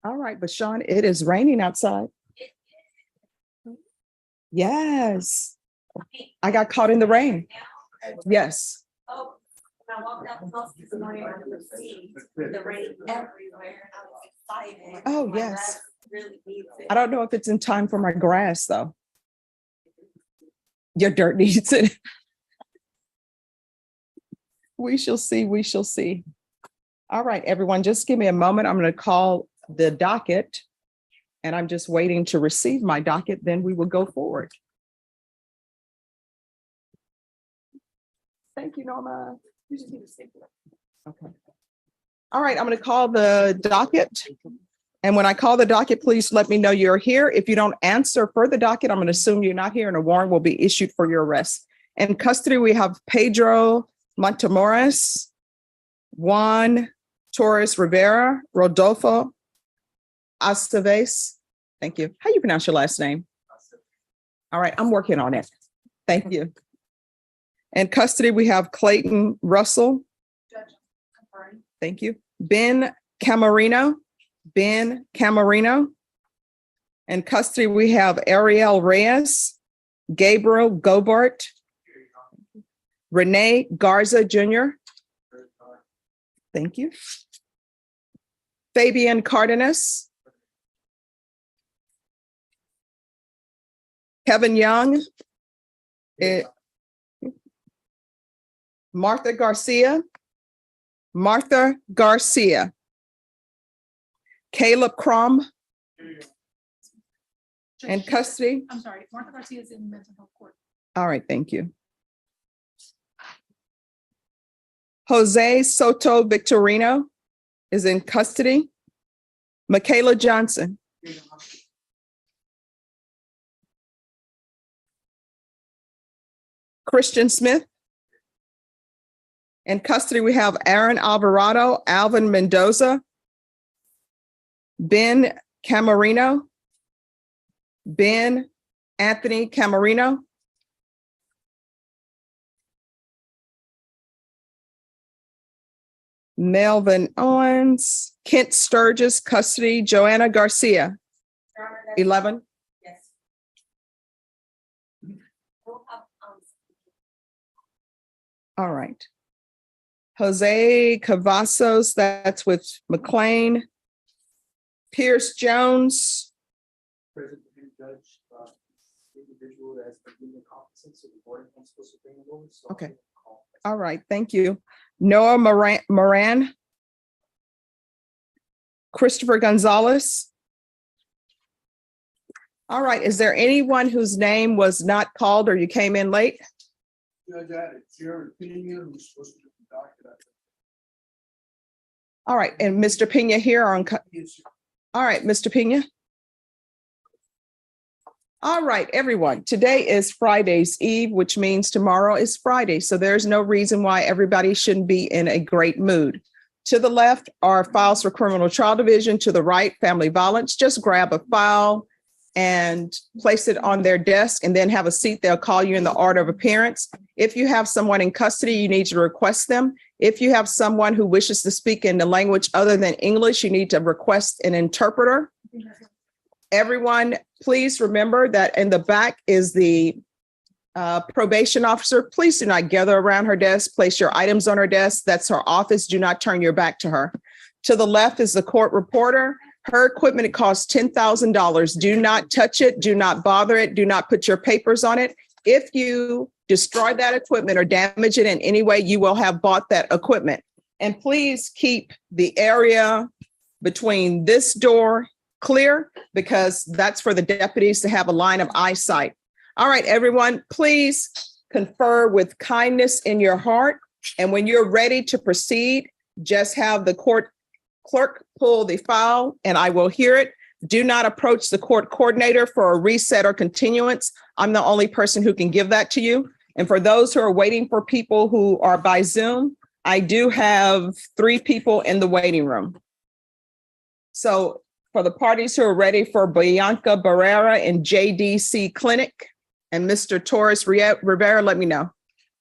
All right, but Sean, it is raining outside. Yes. I got caught in the rain. Yes. Oh, when I walked out the house this morning, I could see the rain everywhere. I was excited. Oh, My yes. grass really needs it. I don't know if it's in time for my grass, though. Your dirt needs it. We shall see. We shall see. All right, everyone, just give me a moment. I'm going to call the docket, and I'm just waiting to receive my docket. Then we will go forward. Thank you, Norma. You just need to stay there. Okay. All right, I'm going to call the docket. And when I call the docket, please let me know you're here. If you don't answer for the docket, I'm going to assume you're not here and a warrant will be issued for your arrest. In custody, we have Pedro Montemores, Juan Torres Rivera, Rodolfo Aceves. Thank you. How do you pronounce your last name? All right, I'm working on it. Thank you. In custody, we have Clayton Russell. Thank you. Ben Camarino. Ben Camarino. In custody, we have Ariel Reyes, Gabriel Gobart, Renee Garza Jr. Thank you. Fabian Cardenas. Kevin Young. Martha Garcia. Martha Garcia. Caleb Crum. In custody. I'm sorry, Martha Garcia is in mental health court. All right, thank you. Jose Soto Victorino is in custody. Michaela Johnson. Christian Smith. In custody, we have Aaron Alvarado, Alvin Mendoza, Ben Camarino, Ben Anthony Camarino, Melvin Owens, Kent Sturgis, custody, Joanna Garcia, 11. Yes. All right. Jose Cavazos, that's with McLean. Pierce Jones. President and Judge, individual that's been given competence to the board and supposed to bring along. Okay. All right, thank you. Noah Moran. Christopher Gonzalez. All right, is there anyone whose name was not called or you came in late? Judge, it's your opinion who's supposed to be the docket. All right, and Mr. Pena here on. All right, Mr. Pena. All right, everyone. Today is Friday's Eve, which means tomorrow is Friday. So there's no reason why everybody shouldn't be in a great mood. To the left are files for criminal trial division. To the right, family violence. Just grab a file and place it on their desk and then have a seat. They'll call you in the order of appearance. If you have someone in custody, you need to request them. If you have someone who wishes to speak in the language other than English, you need to request an interpreter. Everyone, please remember that in the back is the probation officer. Please do not gather around her desk. Place your items on her desk. That's her office. Do not turn your back to her. To the left is the court reporter. Her equipment, it costs $10,000. Do not touch it. Do not bother it. Do not put your papers on it. If you destroy that equipment or damage it in any way, you will have bought that equipment. And please keep the area between this door clear because that's for the deputies to have a line of eyesight. All right, everyone, please confer with kindness in your heart. And when you're ready to proceed, just have the court clerk pull the file and I will hear it. Do not approach the court coordinator for a reset or continuance. I'm the only person who can give that to you. And for those who are waiting for people who are by Zoom, I do have 3 people in the waiting room. So for the parties who are ready for Bianca Barrera in JDC Clinic and Mr. Torres Rivera, let me know.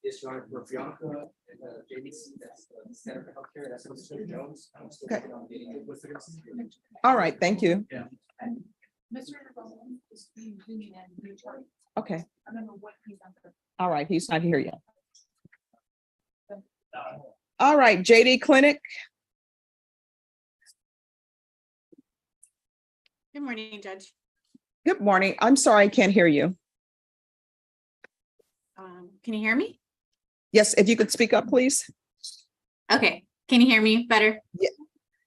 Yes, Your Honor, for Bianca and JDC, that's the Center for Healthcare, that's Mr. Jones. I'm still Okay. working on getting it. What's the next? All right, thank you. Mr. Bowman is being union and new attorney. Okay, I don't know what he's under. all right, he's not here yet. All right, JD Clinic. Good morning, Judge. Good morning. I'm sorry, I can't hear you. Can you hear me? Yes, if you could speak up, please. Okay, can you hear me better?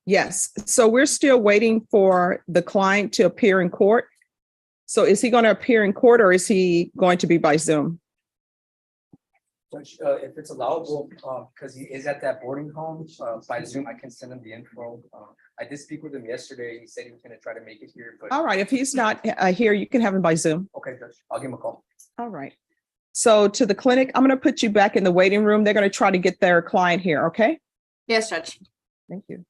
Yes, so we're still waiting for the client to appear in court. So is he going to appear in court or is he going to be by Zoom? Judge, if it's allowable, because he is at that boarding home, by Zoom, I can send him the info. I did speak with him yesterday. He said he was gonna try to make it here, but All right, if he's not here, you can have him by Zoom. okay, Judge, I'll give him a call. All right. So to the clinic, I'm going to put you back in the waiting room. They're going to try to get their client here, okay? Yes, Judge. Thank you.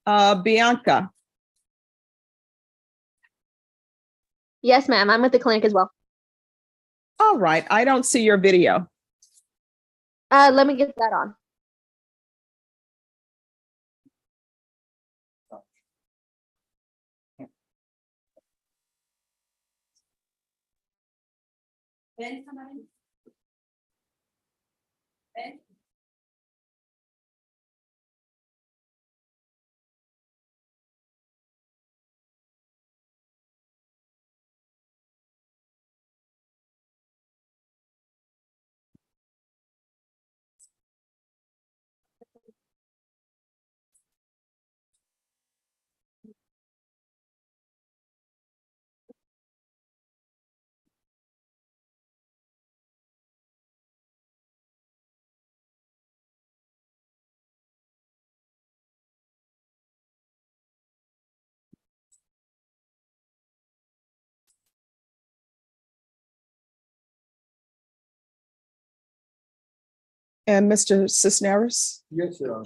Bianca, Yes, ma'am. I'm with the clinic as well. all right, I don't see your video. Let me get that on. Ben, come on. Ben. And Mr. Cisneros, Yes, sir.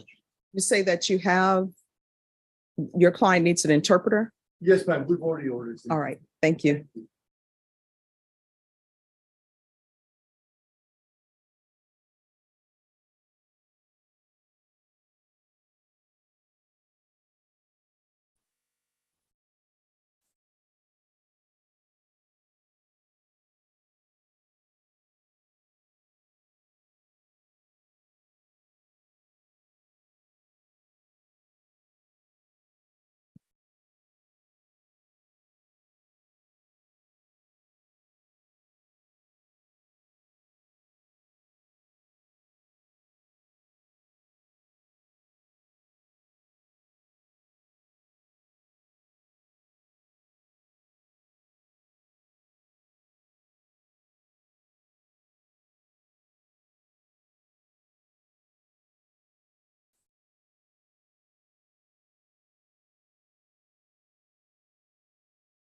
you say that you have, your client needs an interpreter? Yes, ma'am. We've already ordered. All right, thank you.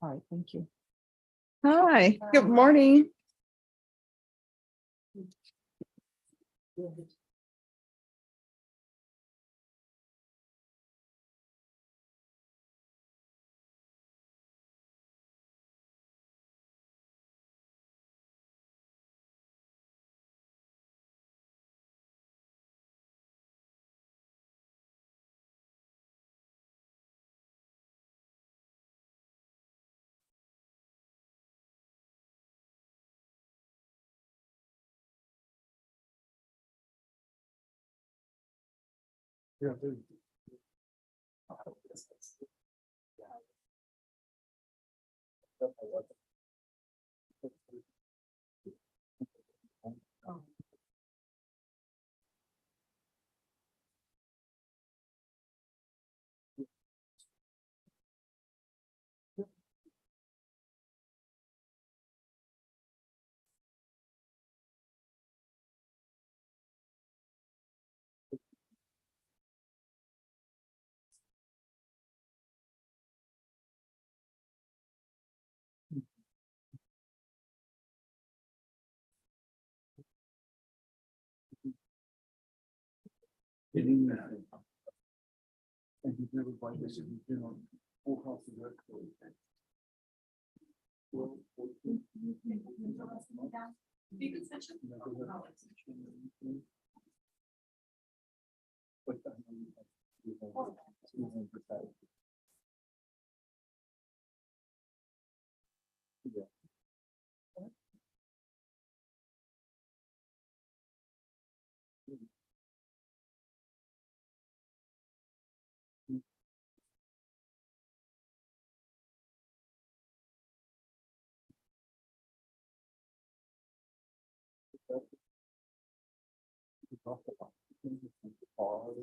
All right, thank you. Hi, good morning. Yeah, And he's never quite this, he's been on full house of work. Deep extension? Oh.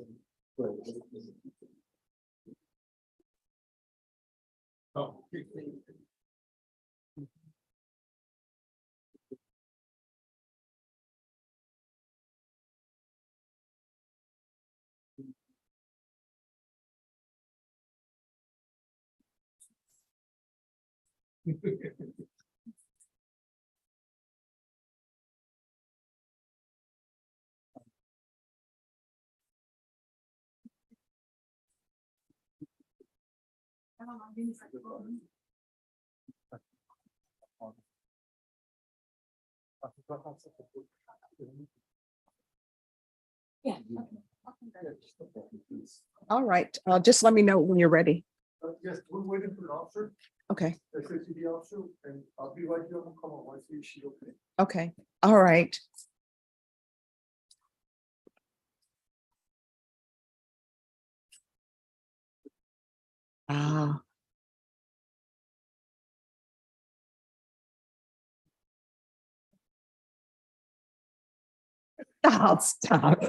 All right, just let me know when you're ready. Yes, we're waiting for the officer, Okay, the safety officer, and I'll be right here. Come on, once she okay. okay, all right. Ah. Oh, stop.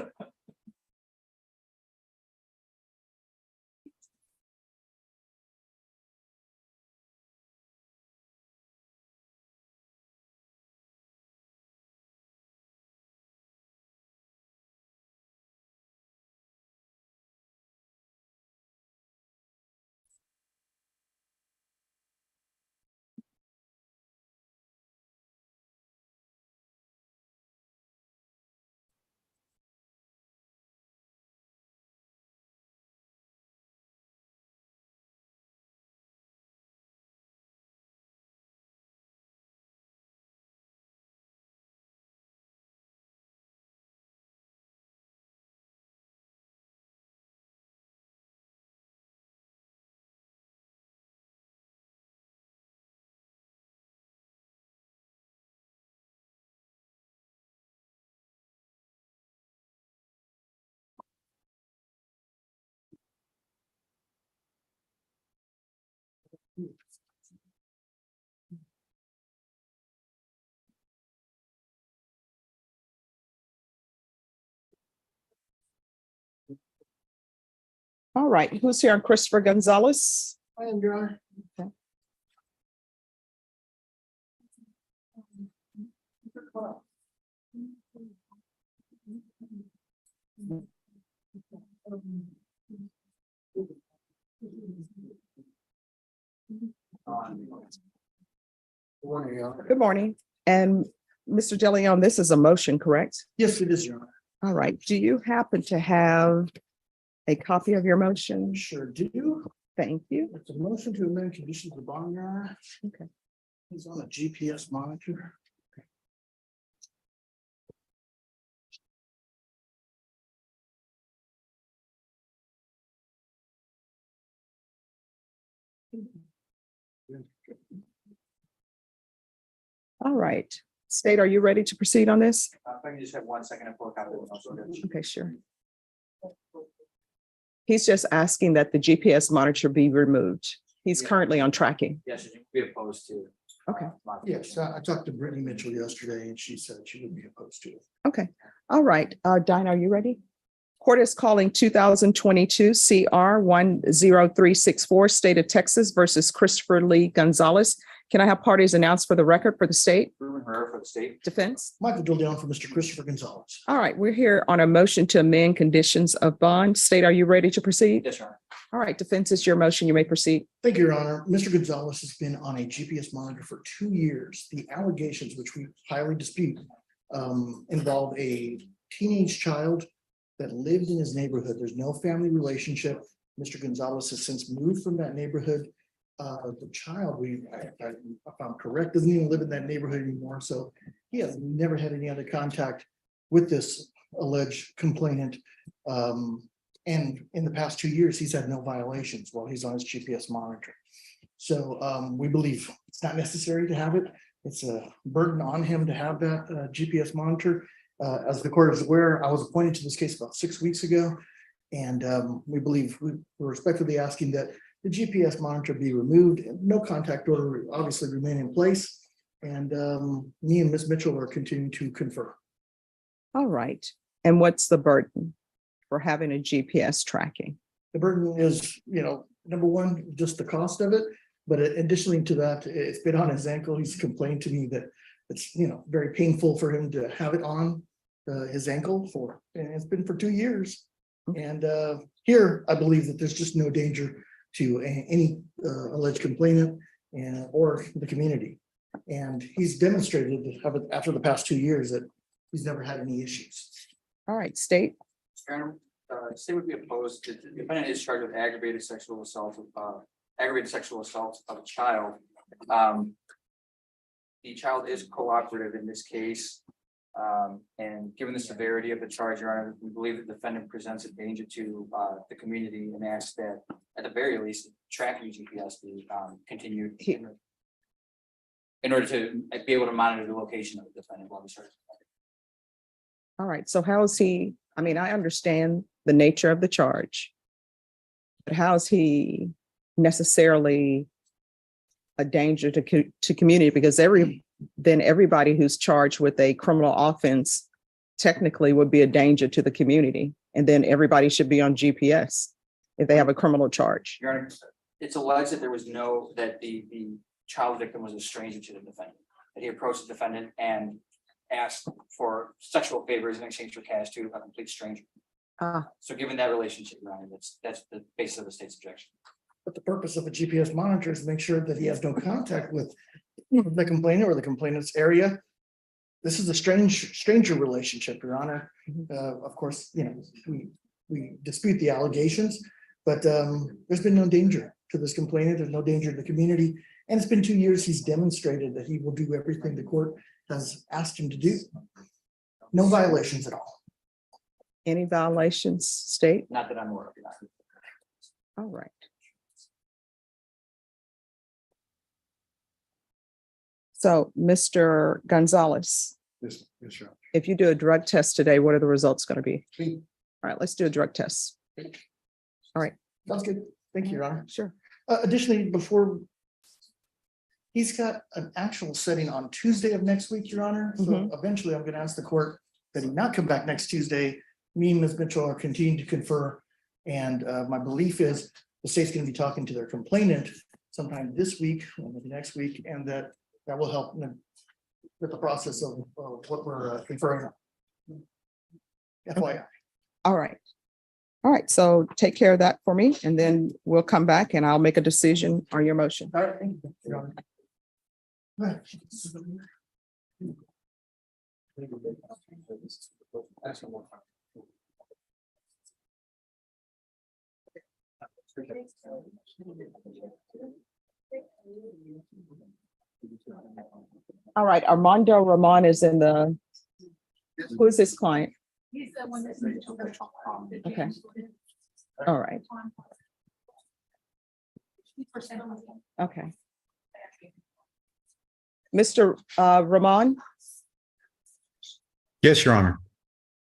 All right, who's here on Christopher Gonzalez? I am, Your Honor. Okay. Morning, Your Honor. Good morning. And Mr. DeLeon, this is a motion, correct? Yes, it is, Your Honor. All right. Do you happen to have a copy of your motion? Sure do. Thank you. It's a motion to amend conditions of bond, Your Honor. Okay. He's on a GPS monitor. All right. State, are you ready to proceed on this? If I can just have 1 second to pull a copy of the motion. Okay, sure. He's just asking that the GPS monitor be removed. He's currently on tracking. Yes, you can be opposed to. Okay. Yes, I talked to Brittany Mitchell yesterday and she said she would be opposed to it. Okay. All right. Dinah, are you ready? Court is calling 2022 CR 10364, State of Texas versus Christopher Lee Gonzalez. Can I have parties announced for the record for the state? Ruben Herrera for the state. Defense? Michael DeLeon for Mr. Christopher Gonzalez. All right, we're here on a motion to amend conditions of bond. State, are you ready to proceed? Yes, Your Honor. All right, defense is your motion. You may proceed. Thank you, Your Honor. Mr. Gonzalez has been on a GPS monitor for 2 years. The allegations, which we highly dispute, involve a teenage child that lived in his neighborhood. There's no family relationship. Mr. Gonzalez has since moved from that neighborhood. The child, if I'm correct, doesn't even live in that neighborhood anymore. So he has never had any other contact with this alleged complainant. And in the past 2 years, he's had no violations while he's on his GPS monitor. So we believe it's not necessary to have it. It's a burden on him to have that GPS monitor. As the court is aware, I was appointed to this case about 6 weeks ago. And we believe we're respectfully asking that the GPS monitor be removed, no contact order obviously remain in place. And me and Ms. Mitchell are continuing to confer. All right. And what's the burden for having a GPS tracking? The burden is, number one, just the cost of it. But additionally to that, it's been on his ankle. He's complained to me that it's, very painful for him to have it on his ankle and it's been for 2 years. And here, I believe that there's just no danger to any alleged complainant or the community. And he's demonstrated that after the past 2 years that he's never had any issues. All right, state. State would be opposed. The defendant is charged with aggravated sexual assault of a child. The child is cooperative in this case. And given the severity of the charge, Your Honor, we believe the defendant presents a danger to the community and asks that at the very least, tracking GPS be continued in order to be able to monitor the location of the defendant while the search. All right. So how is he? I mean, I understand the nature of the charge, but how is he necessarily a danger to community? Because everybody who's charged with a criminal offense technically would be a danger to the community. And then everybody should be on GPS if they have a criminal charge. Your Honor, it's alleged that that the child victim was a stranger to the defendant, that he approached the defendant and asked for sexual favors in exchange for cash to a complete stranger. So given that relationship, Your Honor, that's the basis of the state's objection. But the purpose of a GPS monitor is to make sure that he has no contact with the complainant or the complainant's area. This is a stranger relationship, Your Honor. Of course, we dispute the allegations, but there's been no danger to this complainant. There's no danger to the community. And it's been 2 years. He's demonstrated that he will do everything the court has asked him to do. No violations at all. Any violations, state? Not that I'm aware of. Your Honor. All right. So, Mr. Gonzalez, Yes, sure. if you do a drug test today, what are the results going to be? All right, let's do a drug test. All right. Sounds good. Thank you, Your Honor. Sure. Additionally, he's got an actual setting on Tuesday of next week, Your Honor. So eventually I'm going to ask the court that he not come back next Tuesday. Me and Ms. Mitchell are continuing to confer. And my belief is the state's going to be talking to their complainant sometime this week or maybe next week. And that will help with the process of what we're conferring on. FYI. All right. All right. So take care of that for me, and then we'll come back and I'll make a decision on your motion. All right. Thank you, Your Honor. Right. All right. Armando Ramon is in the, who is this client? He's the one that's. Okay. All right. Okay. Mr. Ramon? Yes, Your Honor.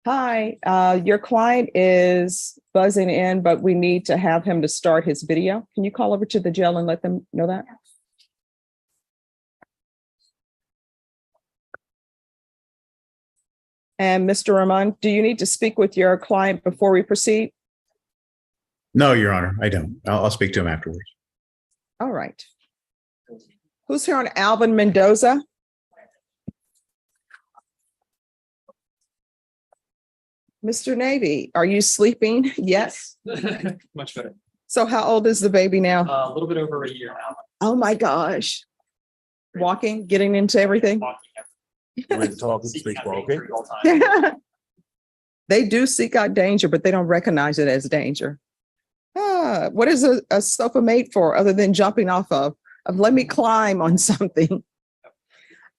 Hi, your client is buzzing in, but we need to have him to start his video. Can you call over to the jail and let them know that? And Mr. Ramon, do you need to speak with your client before we proceed? No, Your Honor, I don't. I'll speak to him afterwards. All right. Who's here on Alvin Mendoza? Mr. Navy, are you sleeping? Yes. Much better. So how old is the baby now? A little bit over a year now. Oh my gosh. Walking, getting into everything. They do seek out danger, but they don't recognize it as danger. What is a sofa made for other than jumping off of let me climb on something?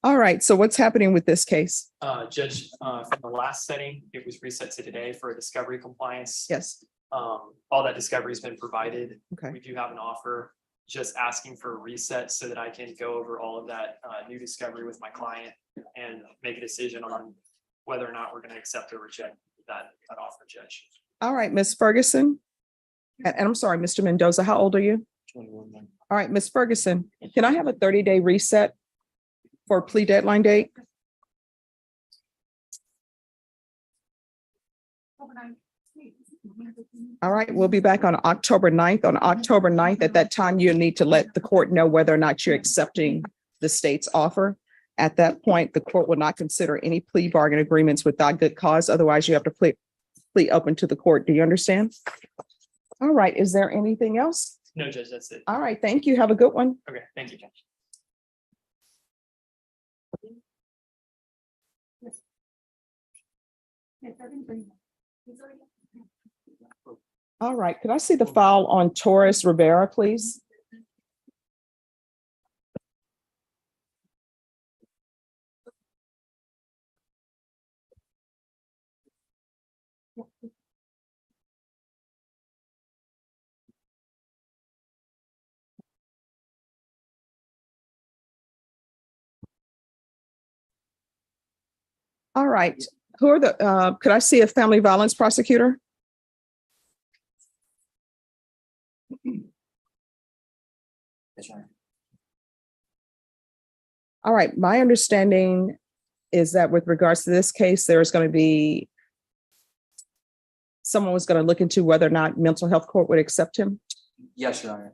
All right, so what's happening with this case? Judge, from the last setting, it was reset to today for a discovery compliance. Yes, All that discovery has been provided. okay. We do have an offer, just asking for a reset so that I can go over all of that new discovery with my client and make a decision on whether or not we're going to accept or reject that offer, Judge. All right, Ms. Ferguson. And I'm sorry, Mr. Mendoza, how old are you? 21. All right, Ms. Ferguson, can I have a 30-day reset for plea deadline date? All right, we'll be back on October 9th. On October 9th, at that time, you need to let the court know whether or not you're accepting the state's offer. At that point, the court will not consider any plea bargain agreements without good cause. Otherwise, you have to plea open to the court. Do you understand? All right, is there anything else? No, Judge, that's it. All right, thank you. Have a good one. Okay, thank you, Judge. All right, could I see the file on Torres Rivera, please? All right, who are the, could I see a family violence prosecutor? Yes, Your Honor. All right, my understanding is that with regards to this case, there's going to be someone was going to look into whether or not mental health court would accept him. Yes, Your Honor.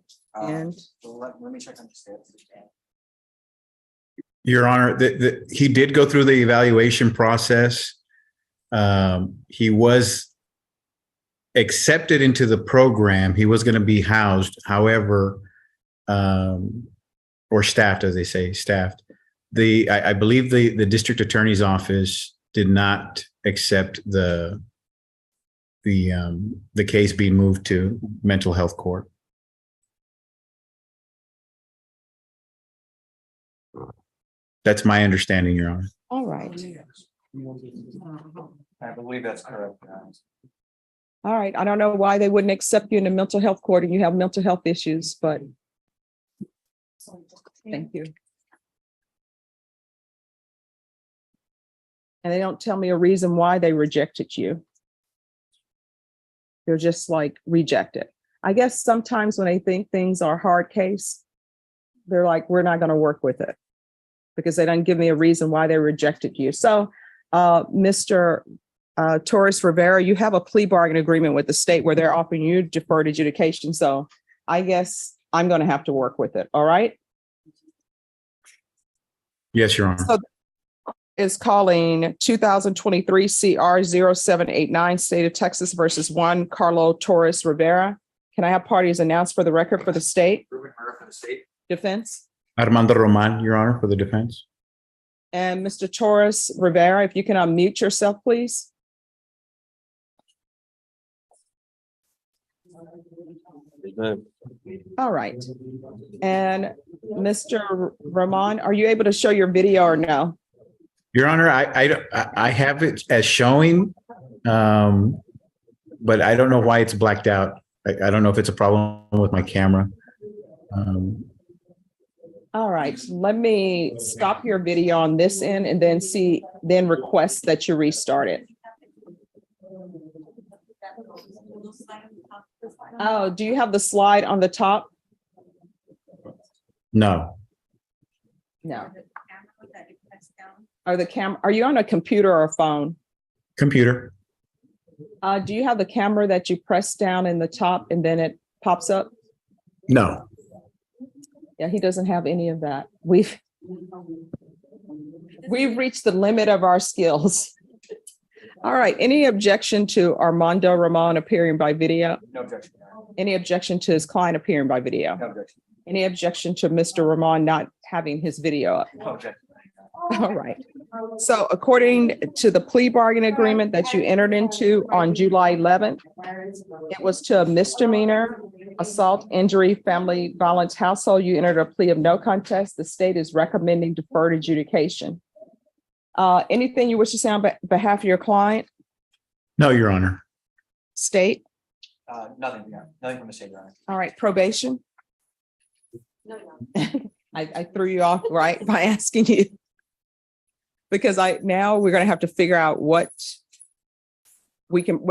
And So let me check on the status. Your Honor, he did go through the evaluation process. He was accepted into the program. He was going to be housed, however, or staffed, as they say, staffed. I believe the district attorney's office did not accept the case being moved to mental health court. That's my understanding, Your Honor. all right, I believe that's correct. Your Honor. all right. I don't know why they wouldn't accept you in the mental health court and you have mental health issues, but thank you. And they don't tell me a reason why they rejected you. They're just like rejected. I guess sometimes when they think things are a hard case, they're like, we're not going to work with it because they don't give me a reason why they rejected you. So, Mr. Torres Rivera, you have a plea bargain agreement with the state where they're offering you deferred adjudication. So I guess I'm going to have to work with it. All right. Yes, Your Honor. So is calling 2023 CR 0789 State of Texas versus one Carlo Torres Rivera. Can I have parties announced for the record for the state? Ruben Murrah for the state. Defense. Armando Roman, Your Honor, for the defense. And Mr. Torres Rivera, if you can unmute yourself, please. All right. And Mr. Roman, are you able to show your video or no? Your Honor, I have it as showing, but I don't know why it's blacked out. I don't know if it's a problem with my camera. All right, let me stop your video on this end and then request that you restart it. Oh, do you have the slide on the top? No. No. Or the camera, are you on a computer or a phone? Computer. Do you have the camera that you press down in the top and then it pops up? No. Yeah, he doesn't have any of that. We've reached the limit of our skills. All right, any objection to Armando Roman appearing by video? No objection. Any objection to his client appearing by video? No objection. Any objection to Mr. Roman not having his video up? No objection. All right. So according to the plea bargaining agreement that you entered into on July 11th, it was to a misdemeanor, assault, injury, family violence, household. You entered a plea of no contest. The state is recommending deferred adjudication. Anything you wish to say on behalf of your client? No, Your Honor. State? Nothing, yeah, nothing from the state, Your Honor. All right, probation? No, no. I threw you off, right, by asking you. Because now we're gonna have to figure out what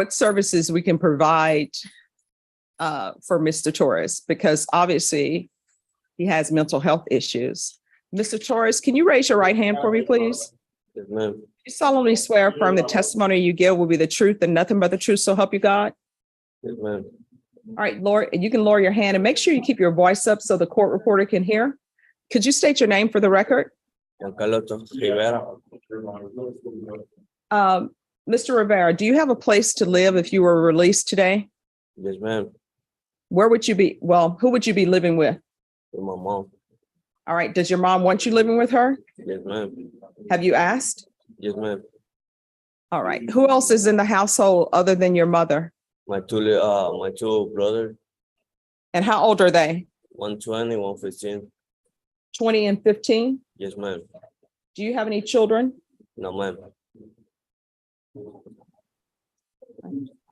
services we can provide for Mr. Torres, because obviously he has mental health issues. Mr. Torres, can you raise your right hand for me, please? Yes, ma'am. You solemnly swear or affirm the testimony you give will be the truth and nothing but the truth, so help you God? Yes, ma'am. All right, Lord, you can lower your hand and make sure you keep your voice up so the court reporter can hear. Could you state your name for the record? Giancarlo Rivera. Mr. Rivera, do you have a place to live if you were released today? Yes, ma'am. Where would you be? Well, who would you be living with? With my mom. All right. Does your mom want you living with her? Yes, ma'am. Have you asked? Yes, ma'am. All right. Who else is in the household other than your mother? My two brothers, And how old are they? 120, 115. 20 and 15? Yes, ma'am. Do you have any children? No, ma'am.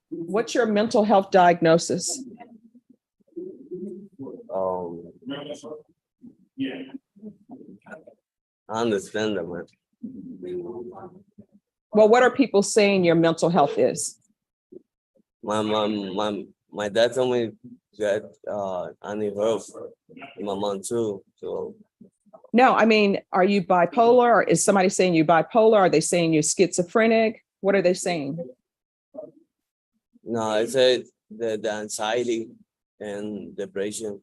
What's your mental health diagnosis? I understand that, man. Well, what are people saying your mental health is? My dad told me that I need help. My mom too. So No, I mean, are you bipolar? Or is somebody saying you bipolar? Are they saying you're schizophrenic? What are they saying? no, I said the anxiety and depression.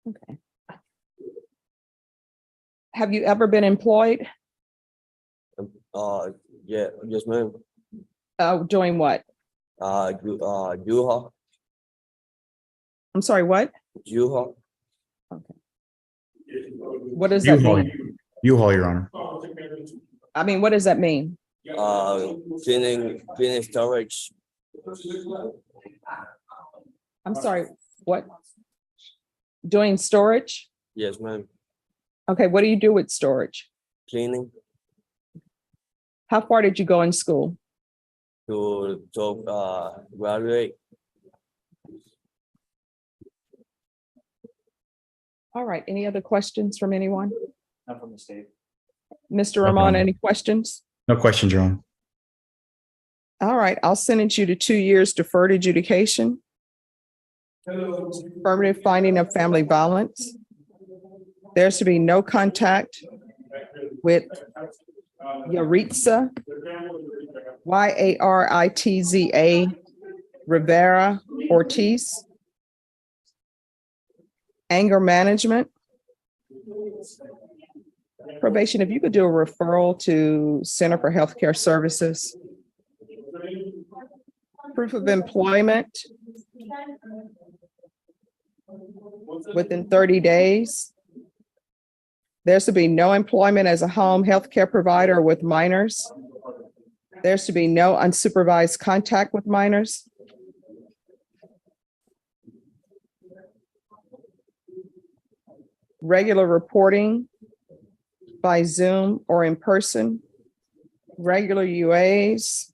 Okay. Have you ever been employed? Yeah, yes, ma'am. Doing what? Yuha. I'm sorry, what? Yuha. What does that mean? U-Haul, Your Honor. I mean, what does that mean? Cleaning storage. I'm sorry, what? Doing storage? Yes, ma'am. Okay, what do you do with storage? Cleaning How far did you go in school? to graduate. All right, any other questions from anyone? Not from the state. Mr. Ramon, any questions? No questions, Your Honor. All right, I'll sentence you to 2 years deferred adjudication. Affirmative finding of family violence. There's to be no contact with Yaritza, Yaritza Rivera Ortiz. Anger management. Probation, if you could do a referral to Center for Healthcare Services. Proof of employment within 30 days. There's to be no employment as a home healthcare provider with minors. There's to be no unsupervised contact with minors. Regular reporting by Zoom or in person. Regular UAs.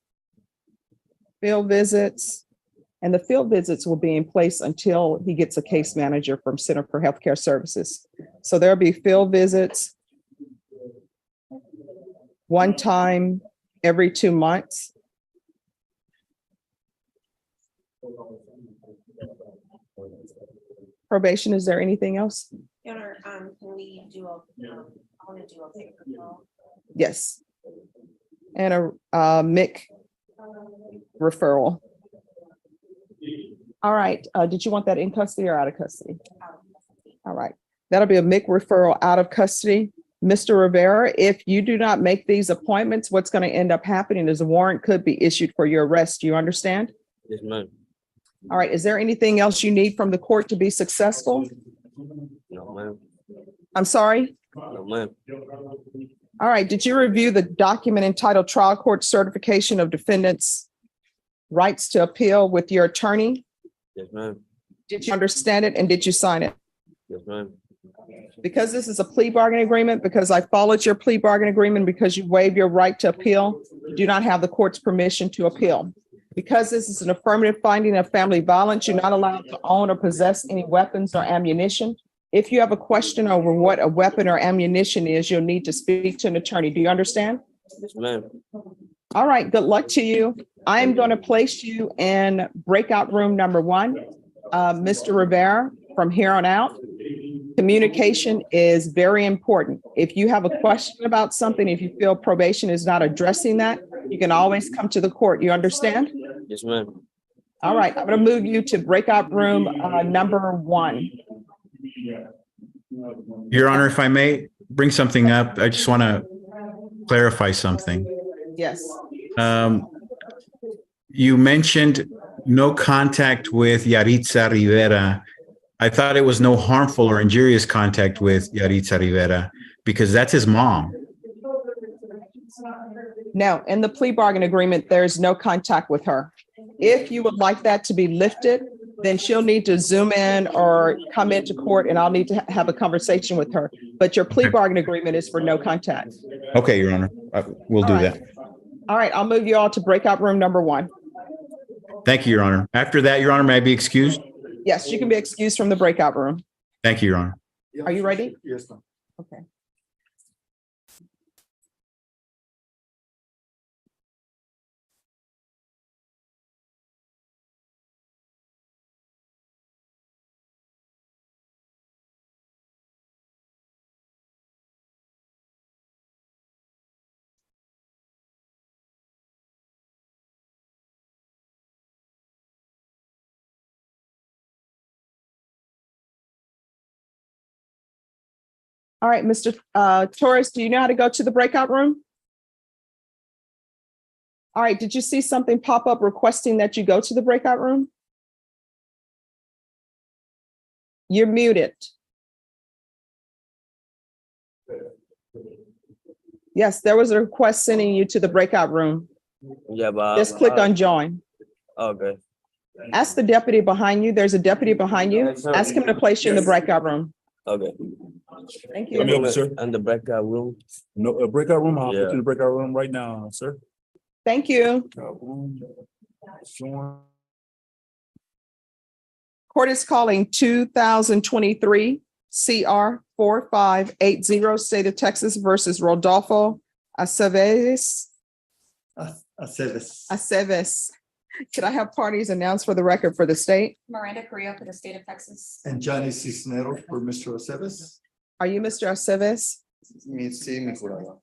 Field visits. And the field visits will be in place until he gets a case manager from Center for Healthcare Services. So there'll be field visits one time every 2 months. Probation, is there anything else? Your Honor, can we do I want to do a paper call. Yes. And a MIC referral. All right, did you want that in custody or out of custody? All right, that'll be a MIC referral out of custody. Mr. Rivera, if you do not make these appointments, what's going to end up happening is a warrant could be issued for your arrest. Do you understand? Yes, ma'am. All right, is there anything else you need from the court to be successful? No, ma'am. I'm sorry? No, ma'am. All right, did you review the document entitled Trial Court Certification of Defendants' Rights to Appeal with your attorney? Yes, ma'am. Did you understand it and did you sign it? Yes, ma'am. Because this is a plea bargaining agreement, because I followed your plea bargaining agreement, because you waived your right to appeal, you do not have the court's permission to appeal. Because this is an affirmative finding of family violence, you're not allowed to own or possess any weapons or ammunition. If you have a question over what a weapon or ammunition is, you'll need to speak to an attorney. Do you understand? Yes, ma'am. All right, good luck to you. I am going to place you in breakout room number 1. Mr. Rivera, from here on out, communication is very important. If you have a question about something, if you feel probation is not addressing that, you can always come to the court. You understand? Yes, ma'am. All right, I'm going to move you to breakout room number 1. Your Honor, if I may bring something up, I just want to clarify something. Yes. You mentioned no contact with Yaritza Rivera. I thought it was no harmful or injurious contact with Yaritza Rivera because that's his mom. No, in the plea bargain agreement, there's no contact with her. If you would like that to be lifted, then she'll need to zoom in or come into court and I'll need to have a conversation with her. But your plea bargain agreement is for no contact. Okay, Your Honor, we'll do that. All right, I'll move you all to breakout room number 1. Thank you, Your Honor. After that, Your Honor, may I be excused? Yes, you can be excused from the breakout room. Thank you, Your Honor. Are you ready? Yes, ma'am. Okay. All right, Mr. Torres, do you know how to go to the breakout room? All right, did you see something pop up requesting that you go to the breakout room? You're muted. Yes, there was a request sending you to the breakout room. Yeah, but Just click on join. okay. Ask the deputy behind you. There's a deputy behind you. Ask him to place you in the breakout room. Okay. Thank Let me you. open, sir. And the breakout room. No, a breakout room. I'll Yeah. put you in the breakout room right now, sir. Thank you. Sure. Court is calling 2023 CR 4580, State of Texas versus Rodolfo Aceves. Aceves. Could I have parties announced for the record for the state? Miranda Carrillo for the state of Texas. And Johnny Cisneros for Mr. Aceves. Are you Mr. Aceves? Sí, mi jurado.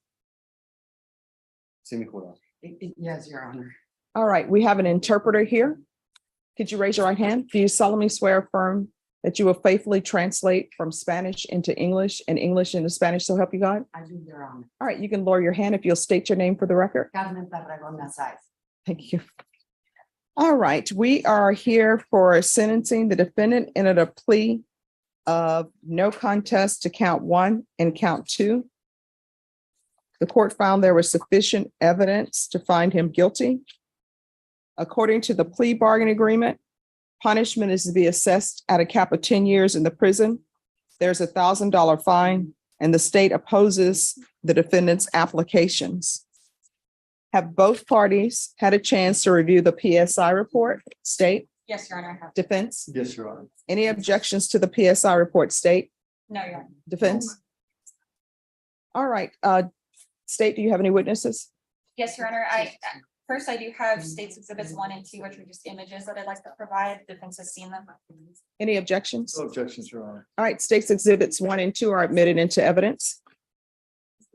Sí, mi jurado. Yes, Your Honor. All right, we have an interpreter here. Could you raise your right hand? Do you solemnly swear or affirm that you will faithfully translate from Spanish into English and English into Spanish, so help you God? I do, Your Honor. All right, you can lower your hand if you'll state your name for the record. Carmen Tarragona Nazar. Thank you. All right, we are here for sentencing. The defendant entered a plea of no contest to count 1 and count 2. The court found there was sufficient evidence to find him guilty. According to the plea bargain agreement, punishment is to be assessed at a cap of 10 years in the prison. There's a $1,000 fine, and the state opposes the defendant's applications. Have both parties had a chance to review the PSI report? State, Yes, Your Honor. I have. defense? Yes, Your Honor. Any objections to the PSI report? State, No, Your Honor. defense? All right, state, do you have any witnesses? Yes, Your Honor. First, I do have states exhibits 1 and 2, which are just images that I'd like to provide. Defense has seen them. Any objections? No objections, Your Honor. All right, states exhibits 1 and 2 are admitted into evidence.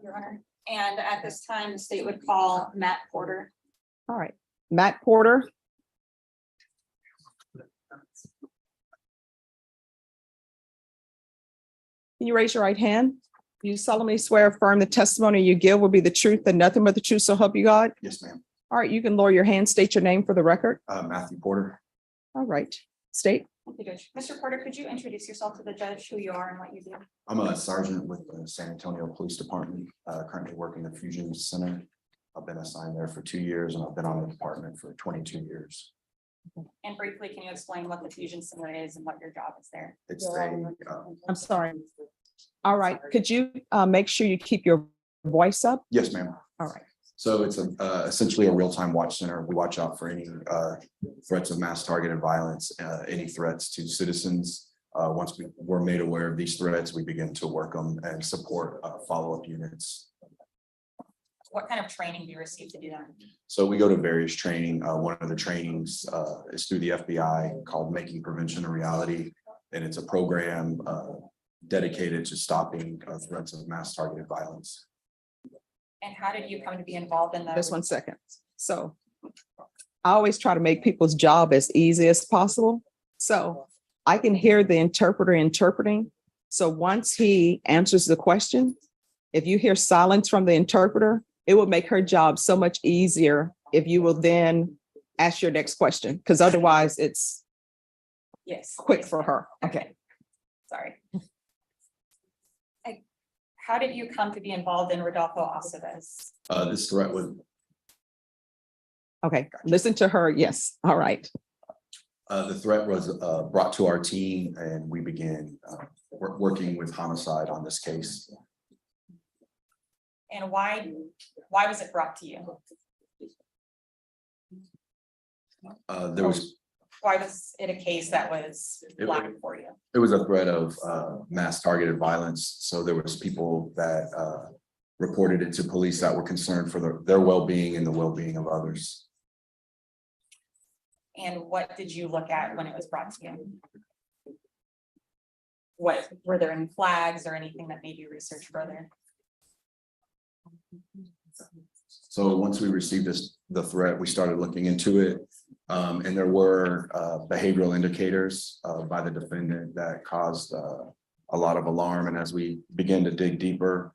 Your Honor. And at this time, the state would call Matt Porter. All right, Matt Porter. Can you raise your right hand? Do you solemnly swear or affirm the testimony you give will be the truth and nothing but the truth, so help you God? Yes, ma'am. All right, you can lower your hand, state your name for the record. Matthew Porter. All right, state, Thank you, Judge. Mr. Porter, could you introduce yourself to the judge, who you are and what you do? I'm a sergeant with the San Antonio Police Department, currently working the Fusion Center. I've been assigned there for 2 years and I've been on the department for 22 years. And briefly, can you explain what the Fusion Center is and what your job is there? It's a, I'm sorry. All right, could you make sure you keep your voice up? yes, ma'am. All right. So it's essentially a real-time watch center. We watch out for any threats of mass targeted violence, any threats to citizens. Once we're made aware of these threats, we begin to work them and support follow-up units. What kind of training do you receive to do that? So we go to various training. One of the trainings is through the FBI called Making Prevention a Reality. And it's a program dedicated to stopping threats of mass targeted violence. And how did you come to be involved in that? Just 1 second. So I always try to make people's job as easy as possible. So I can hear the interpreter interpreting. So once he answers the question, if you hear silence from the interpreter, it will make her job so much easier if you will then ask your next question, because otherwise it's Yes. quick for her. Okay. Sorry. How did you come to be involved in Rodolfo Aceves? This threat was Okay. Listen to her. Yes. All right. the threat was brought to our team and we began working with homicide on this case. And why was it brought to you? Why was it a case that was flagged for you? It was a threat of mass targeted violence. So there was people that reported it to police that were concerned for their well-being and the well-being of others. And what did you look at when it was brought to you? What, were there any flags or anything that made you research further? So once we received the threat, we started looking into it. And there were behavioral indicators by the defendant that caused a lot of alarm. And as we began to dig deeper,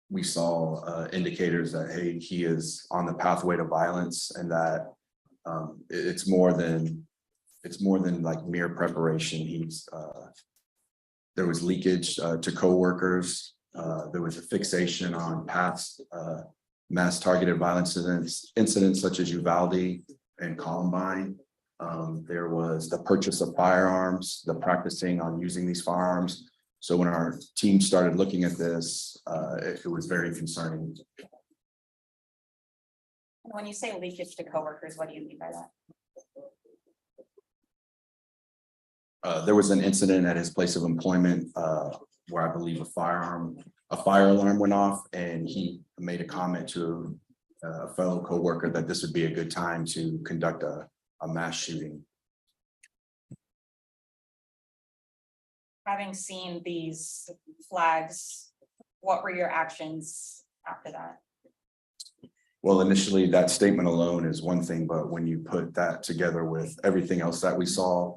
we saw indicators that, hey, he is on the pathway to violence, and that it's more than like mere preparation. There was leakage to coworkers. There was a fixation on past mass targeted violence incidents such as Uvalde and Columbine. There was the purchase of firearms, the practicing on using these firearms. So when our team started looking at this, it was very concerning. When you say leakage to coworkers, what do you mean by that? There was an incident at his place of employment where I believe a fire alarm went off, and he made a comment to a fellow coworker that this would be a good time to conduct a mass shooting. Having seen these flags, what were your actions after that? Well, initially, that statement alone is one thing, but when you put that together with everything else that we saw,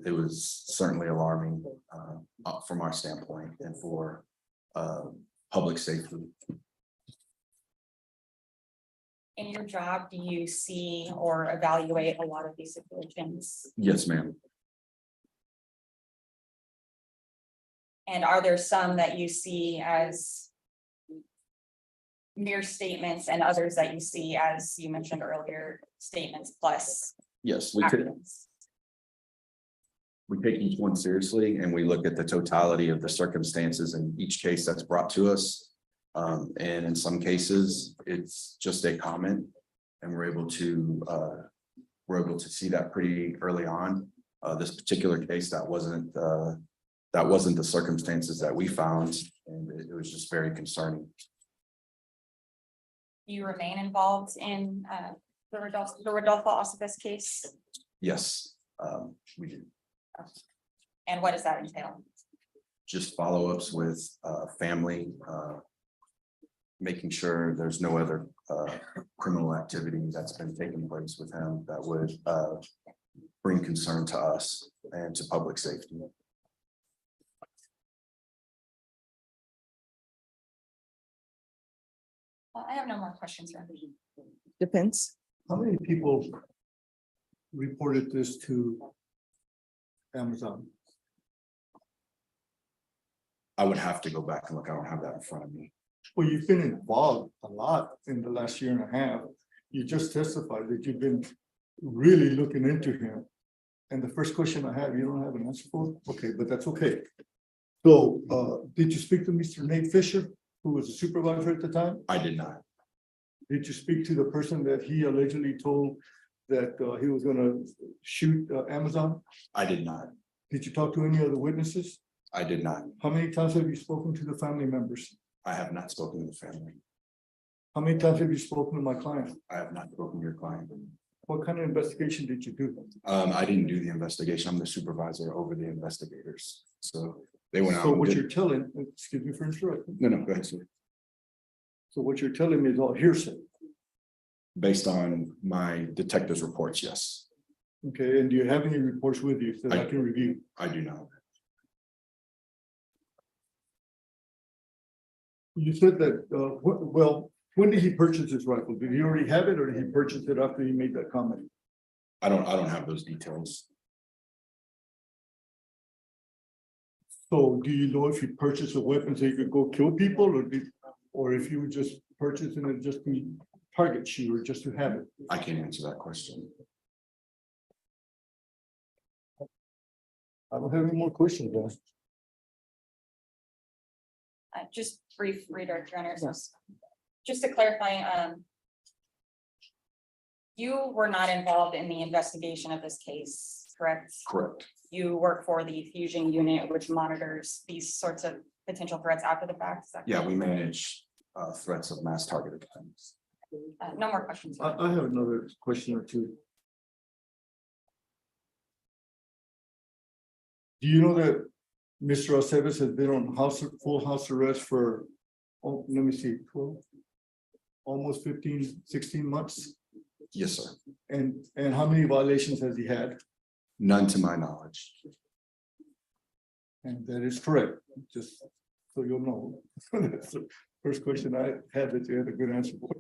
it was certainly alarming from our standpoint and for public safety. In your job, do you see or evaluate a lot of these situations? Yes, ma'am. And are there some that you see as mere statements and others that you see, as you mentioned earlier, statements plus Yes, actions? we take each one seriously, and we look at the totality of the circumstances in each case that's brought to us. And in some cases, it's just a comment, and we're able to see that pretty early on. This particular case, that wasn't the circumstances that we found, and it was just very concerning. Do you remain involved in the Rodolfo Aceves case? Yes, we do. And what does that entail? Just follow-ups with family, making sure there's no other criminal activity that's been taking place with him that would bring concern to us and to public safety. I have no more questions. Depends. How many people reported this to Amazon? I would have to go back and look. I don't have that in front of me. Well, you've been involved a lot in the last year and a half. You just testified that you've been really looking into him. And the first question I have, you don't have an answer for? Okay, but that's okay. So, did you speak to Mr. Nate Fisher, who was a supervisor at the time? I did not. Did you speak to the person that he allegedly told that he was gonna shoot Amazon? I did not. Did you talk to any other witnesses? I did not. How many times have you spoken to the family members? I have not spoken to the family. How many times have you spoken to my client? I have not spoken to your client. What kind of investigation did you do? I didn't do the investigation. I'm the supervisor over the investigators. So they went out. So and what did- you're telling, excuse me for interrupting. No, go ahead, sir. So what you're telling me is all hearsay. Based on my detective's reports, yes. Okay, and do you have any reports with you that I I- can review? I do not. You said that, well, when did he purchase his rifle? Did he already have it or did he purchase it after he made that comment? I don't have those details. So do you know if he purchased a weapon so he could go kill people or if you would just purchase it just to target shoot or just to have it? I can't answer that question. I don't have any more questions, guys. Just brief redirect, Your Honor. Just to clarify, you were not involved in the investigation of this case, correct? Correct. You work for the fusion unit, which monitors these sorts of potential threats after the fact. Is that Yeah, correct? we manage threats of mass targeted attacks. No more questions. I have another question or two. Do you know that Mr. Aceves has been on full house arrest for, oh, let me see, 12, almost 15, 16 months? Yes, sir. And how many violations has he had? None to my knowledge. And that is correct, just so you'll know. That's the first question I had that you had a good answer for.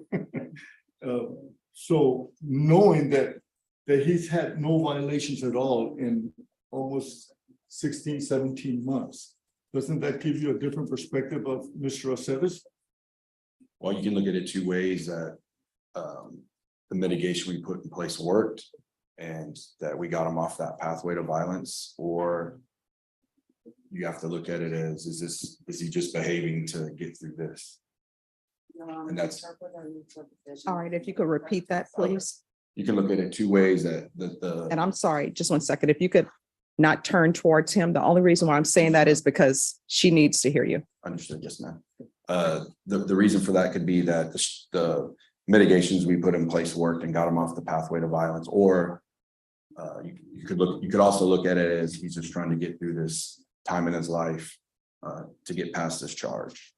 So knowing that he's had no violations at all in almost 16, 17 months, doesn't that give you a different perspective of Mr. Aceves? Well, you can look at it two ways, that the mitigation we put in place worked and that we got him off that pathway to violence, or you have to look at it as, is he just behaving to get through this? And that's, All right, if you could repeat that, please. you can look at it two ways, that And I'm sorry, just 1 second. If you could not turn towards him. The only reason why I'm saying that is because she needs to hear you. Understood, yes, ma'am. The reason for that could be that the mitigations we put in place worked and got him off the pathway to violence, or you could also look at it as he's just trying to get through this time in his life to get past this charge.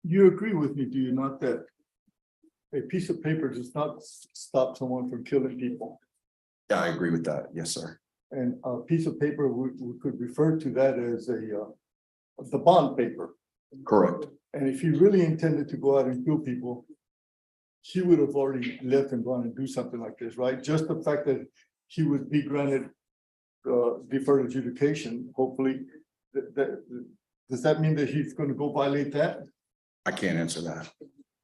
You agree with me, do you not, that a piece of paper does not stop someone from killing people? Yeah, I agree with that. Yes, sir. And a piece of paper, we could refer to that as the bond paper. Correct. And if he really intended to go out and kill people, he would have already left and gone and do something like this, right? Just the fact that he would be granted deferred adjudication, hopefully, does that mean that he's going to go violate that? I can't answer that.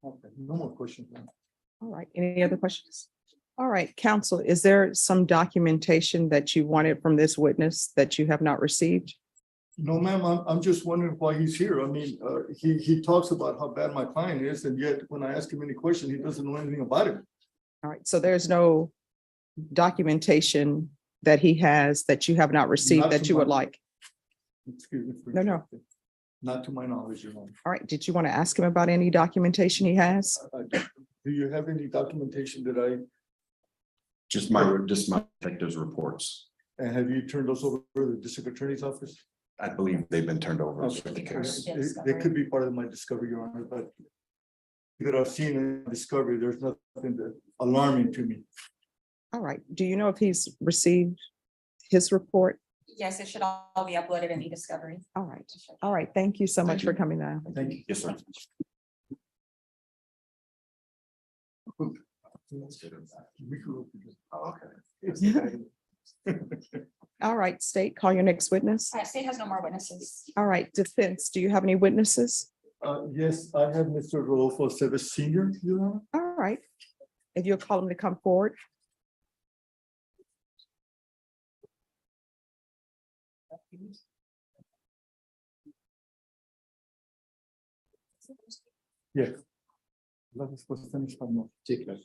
Okay, no more questions. All right, any other questions? All right, counsel, is there some documentation that you wanted from this witness that you have not received? No, ma'am, I'm just wondering why he's here. I mean, he talks about how bad my client is, and yet when I ask him any question, he doesn't know anything about it. All right, so there's no documentation that he has that you have not received Not that to you would my- like? Excuse me. for No. interrupting. Not to my knowledge, Your Honor. All right, did you want to ask him about any documentation he has? Do you have any documentation that Just my detective's reports. and have you turned those over to the district attorney's office? I believe they've been turned over. Okay. to the case. They could be part of my discovery, Your Honor, but that I've seen in discovery, there's nothing that alarming to me. All right, do you know if he's received his report? Yes, it should all be uploaded in e-discovery. All right, thank you so much for coming down. Thank you. Yes, sir. All right, state, call your next witness. State has no more witnesses. All right, defense, do you have any witnesses? Yes, I have Mr. Rodolfo Seves Senior, Your Honor. All right. If you'll call him to come forward. Yes. La respuesta en español. Sí, claro.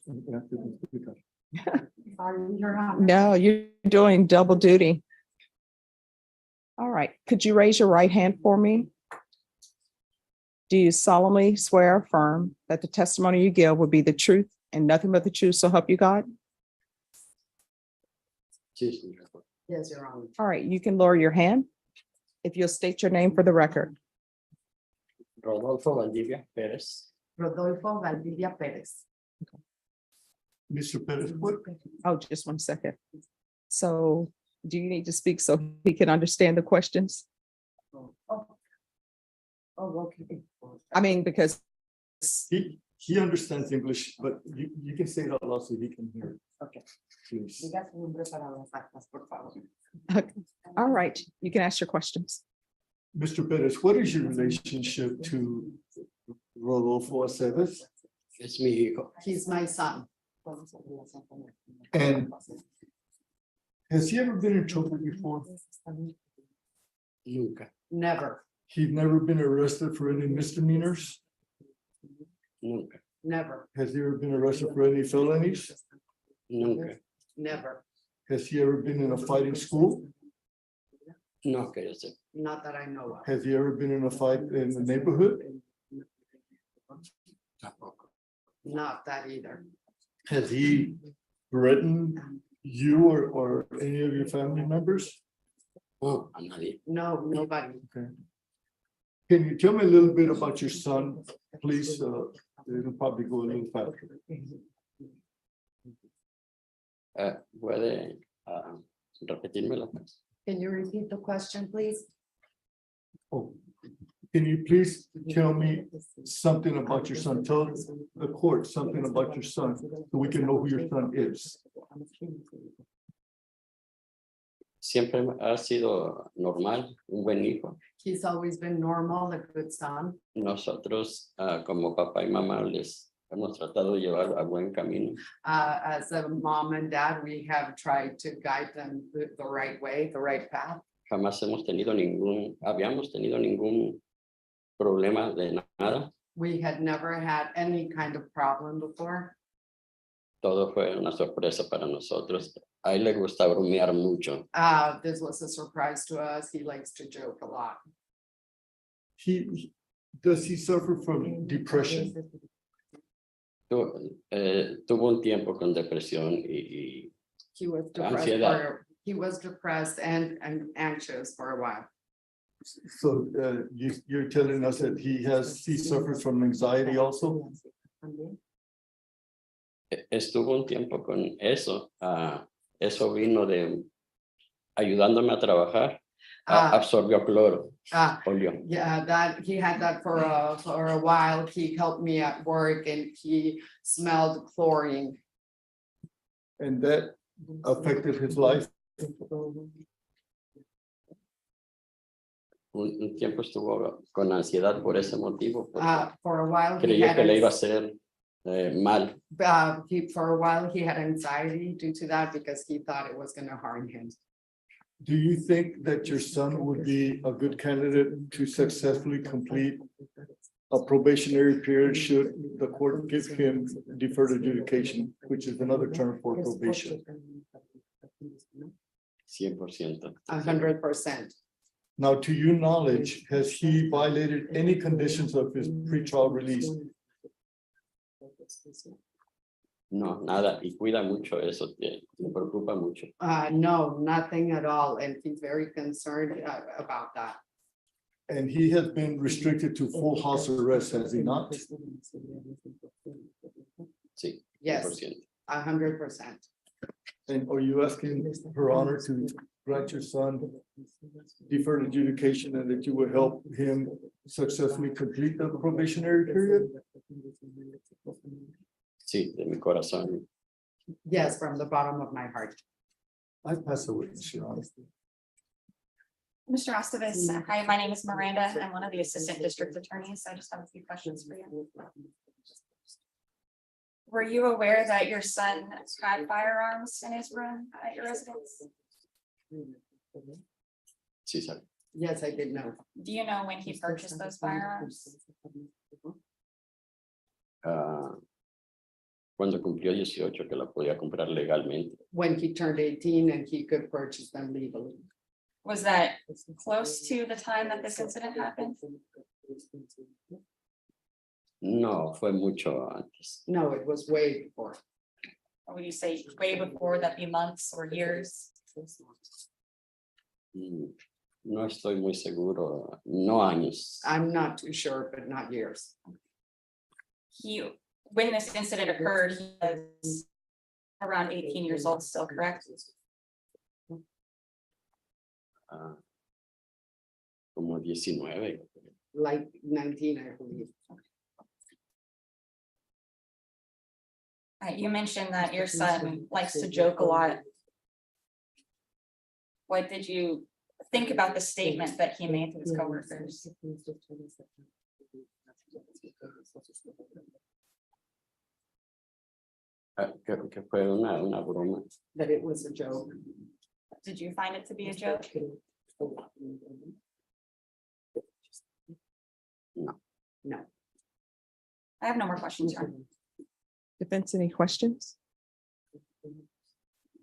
No, you're doing double duty. All right, could you raise your right hand for me? Do you solemnly swear or affirm that the testimony you give will be the truth and nothing but the truth, so help you God? Yes, Your Honor. All right, you can lower your hand if you'll state your name for the record. Rodolfo Valdivia Pérez. Rodolfo Valdivia Pérez. Mr. Perez, what? Oh, just 1 second. So do you need to speak so he can understand the questions? Oh, okay. I mean, because He understands English, but you can say it out loud so he can hear. Okay. Please. Diga su nombre para las actas, por favor. all right, you can ask your questions. Mr. Perez, what is your relationship to Rodolfo Aceves? Es mi hijo. He's my son. And has he ever been in trouble before? Nunca. Never, He's never been arrested for any misdemeanors? Nunca. never, Has he ever been arrested for any felonies? Nunca. never. Has he ever been in a fight in school? No, que yo sé. Not that I know of. Has he ever been in a fight in the neighborhood? Tampoco. Not that either. Has he threatened you or any of your family members? No, a nadie. No, nobody. Okay. Can you tell me a little bit about your son, please? It'll probably go a little faster. ¿Puede repetírmelo? Can you repeat the question, please? Oh, can you please tell me something about your son? Tell the court something about your son so we can know who your son is. Siempre ha sido normal, un buen hijo. He's always been normal, a good son. Nosotros, como papá y mamá, les hemos tratado de llevar a buen camino. As a mom and dad, we have tried to guide them the right way, the right path. Jamás habíamos tenido ningún problema de nada. We had never had any kind of problem before. Todo fue una sorpresa para nosotros. A él le gusta bromear mucho. This was a surprise to us. He likes to joke a lot. Does he suffer from depression? Tuvo un tiempo con depresión y He was depressed ansiedad. he was depressed and anxious for a while. So you're telling us that he suffers from anxiety also? Estuvo un tiempo con eso. Eso vino de ayudándome a trabajar. Absorbió cloro. Polio. Yeah, that he had that for a while. He helped me at work and he smelled chlorine. And that affected his life? Un tiempo estuvo con ansiedad por ese motivo. For a while, Creía que le iba a hacer mal. For a while, he had anxiety due to that because he thought it was going to harm him. Do you think that your son would be a good candidate to successfully complete a probationary period should the court give him deferred adjudication, which is another term for probation? 100%. 100%. Now, to your knowledge, has he violated any conditions of his pretrial release? No, nada. Y cuida mucho eso. Te preocupa mucho. No, nothing at all. And he's very concerned about that. And he has been restricted to full house arrest, has he not? Sí. Yes, 100%. 100%. And are you asking Her Honor to grant your son deferred adjudication and that you will help him successfully complete the probationary period? Sí, de mi corazón. Yes, from the bottom of my heart. I pass the witness, Your Honor. Mr. Ostevas, hi, my name is Miranda. I'm one of the assistant district attorneys. I just have a few questions for you. Were you aware that your son had firearms in his room at your residence? Sí, sabe. Yes, I did know. Do you know when he purchased those firearms? Cuando cumplió 18 que la podía comprar legalmente. When he turned 18 and he could purchase them legally. Was that close to the time that this incident happened? No, fue mucho antes. No, it was way before. Or would you say way before, that be months or years? No estoy muy seguro, no años. I'm not too sure, but not years. When this incident occurred, he was around 18 years old still, correct? Como 19. Like 19, I believe. You mentioned that your son likes to joke a lot. What did you think about the statement that he made to his coworkers? Que fue una broma. That it was a joke. Did you find it to be a joke? No. No. I have no more questions, Your Honor. Defense, any questions?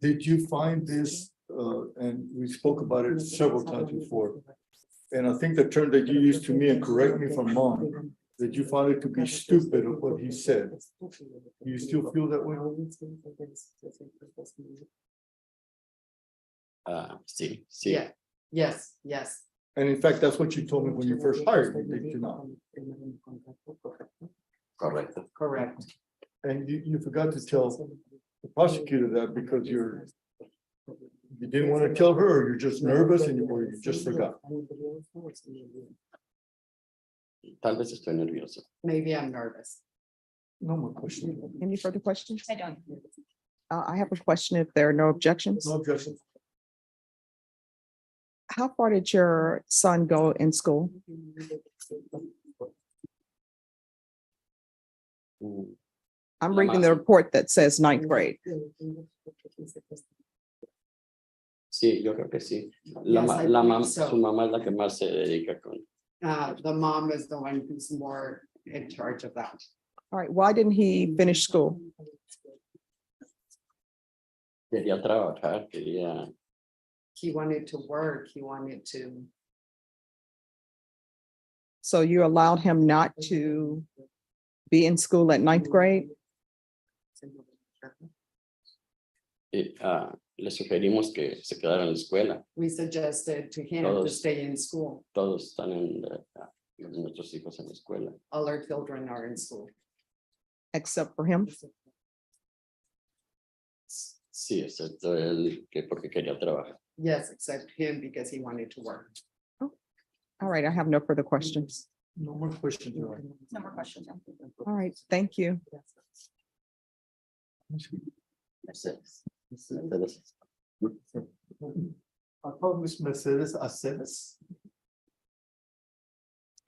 Did you find this, and we spoke about it several times before, and I think the term that you used to me, and correct me if I'm wrong, that you found it to be stupid of what he said. Do you still feel that way? Sí, sí. Yeah. Yes, yes. And in fact, that's what you told me when you first hired me, did you not? Correcto. Correct. And you forgot to tell the prosecutor that because you didn't want to tell her, or you're just nervous or you just forgot. Tal vez estoy nervioso. Maybe I'm nervous. No more questions. Any further questions? I don't. I have a question if there are no objections. No objection. How far did your son go in school? I'm reading the report that says ninth grade. Sí, yo creo que sí. Yes, I believe so. Su mamá es la que más se dedica con. The mom is the one who's more in charge of that. All right, why didn't he finish school? Quería trabajar, quería. He wanted to work, he wanted to. So you allowed him not to be in school at ninth grade? Le sugerimos que se quedara en la escuela. We suggested to him to Todos. stay in school. Todos están nuestros hijos en la escuela. All our children are in school. Except for him? Sí, excepto él, que porque quería trabajar. Yes, except him because he wanted to work. All right, I have no further questions. No more questions. Your Honor. No more questions. Your Honor. All right, thank you. Mercedes. I called Miss Mercedes Aceves.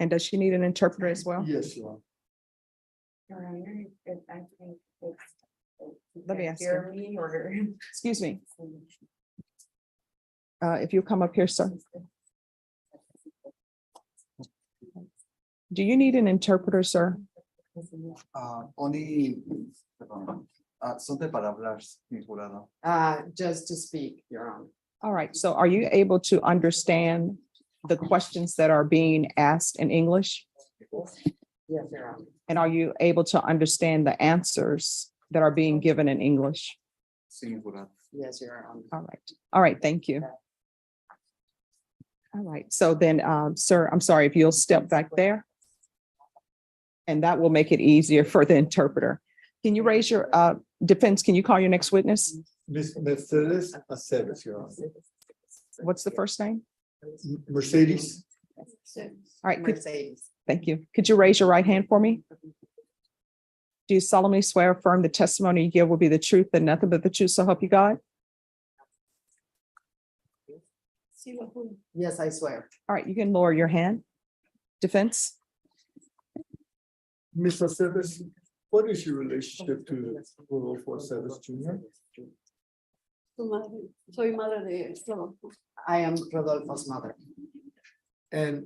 And does she need an interpreter as well? Yes, Your Honor. Let me ask her. Excuse me. If you come up here, sir. Do you need an interpreter, sir? Only, something para hablar, mi jurado. Just to speak, Your Honor. All right, so are you able to understand the questions that are being asked in English? Yes, Your Honor. And are you able to understand the answers that are being given in English? Sí, mi jurado. Yes, Your Honor. All right, thank you. All right, so then, sir, I'm sorry if you'll step back there. And that will make it easier for the interpreter. Can you raise your defense? Can you call your next witness? Miss Mercedes Aceves, Your Honor. What's the first name? Mercedes. All right, Mercedes. thank you. Could you raise your right hand for me? Do you solemnly swear or affirm the testimony you give will be the truth and nothing but the truth, so help you God? Yes, I swear. All right, you can lower your hand. Defense? Ms. Aceves, what is your relationship to Rodolfo Aceves Jr.? Soy madre de Rodolfo. I am Rodolfo's mother. And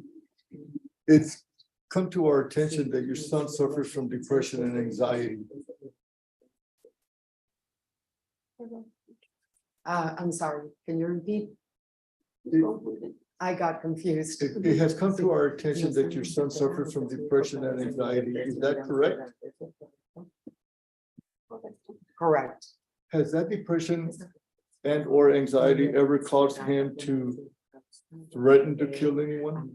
it's come to our attention that your son suffers from depression and anxiety. I'm sorry, can you repeat? I got confused. It has come to our attention that your son suffers from depression and anxiety. Is that correct? Correct. Has that depression and or anxiety ever caused him to threaten to kill anyone?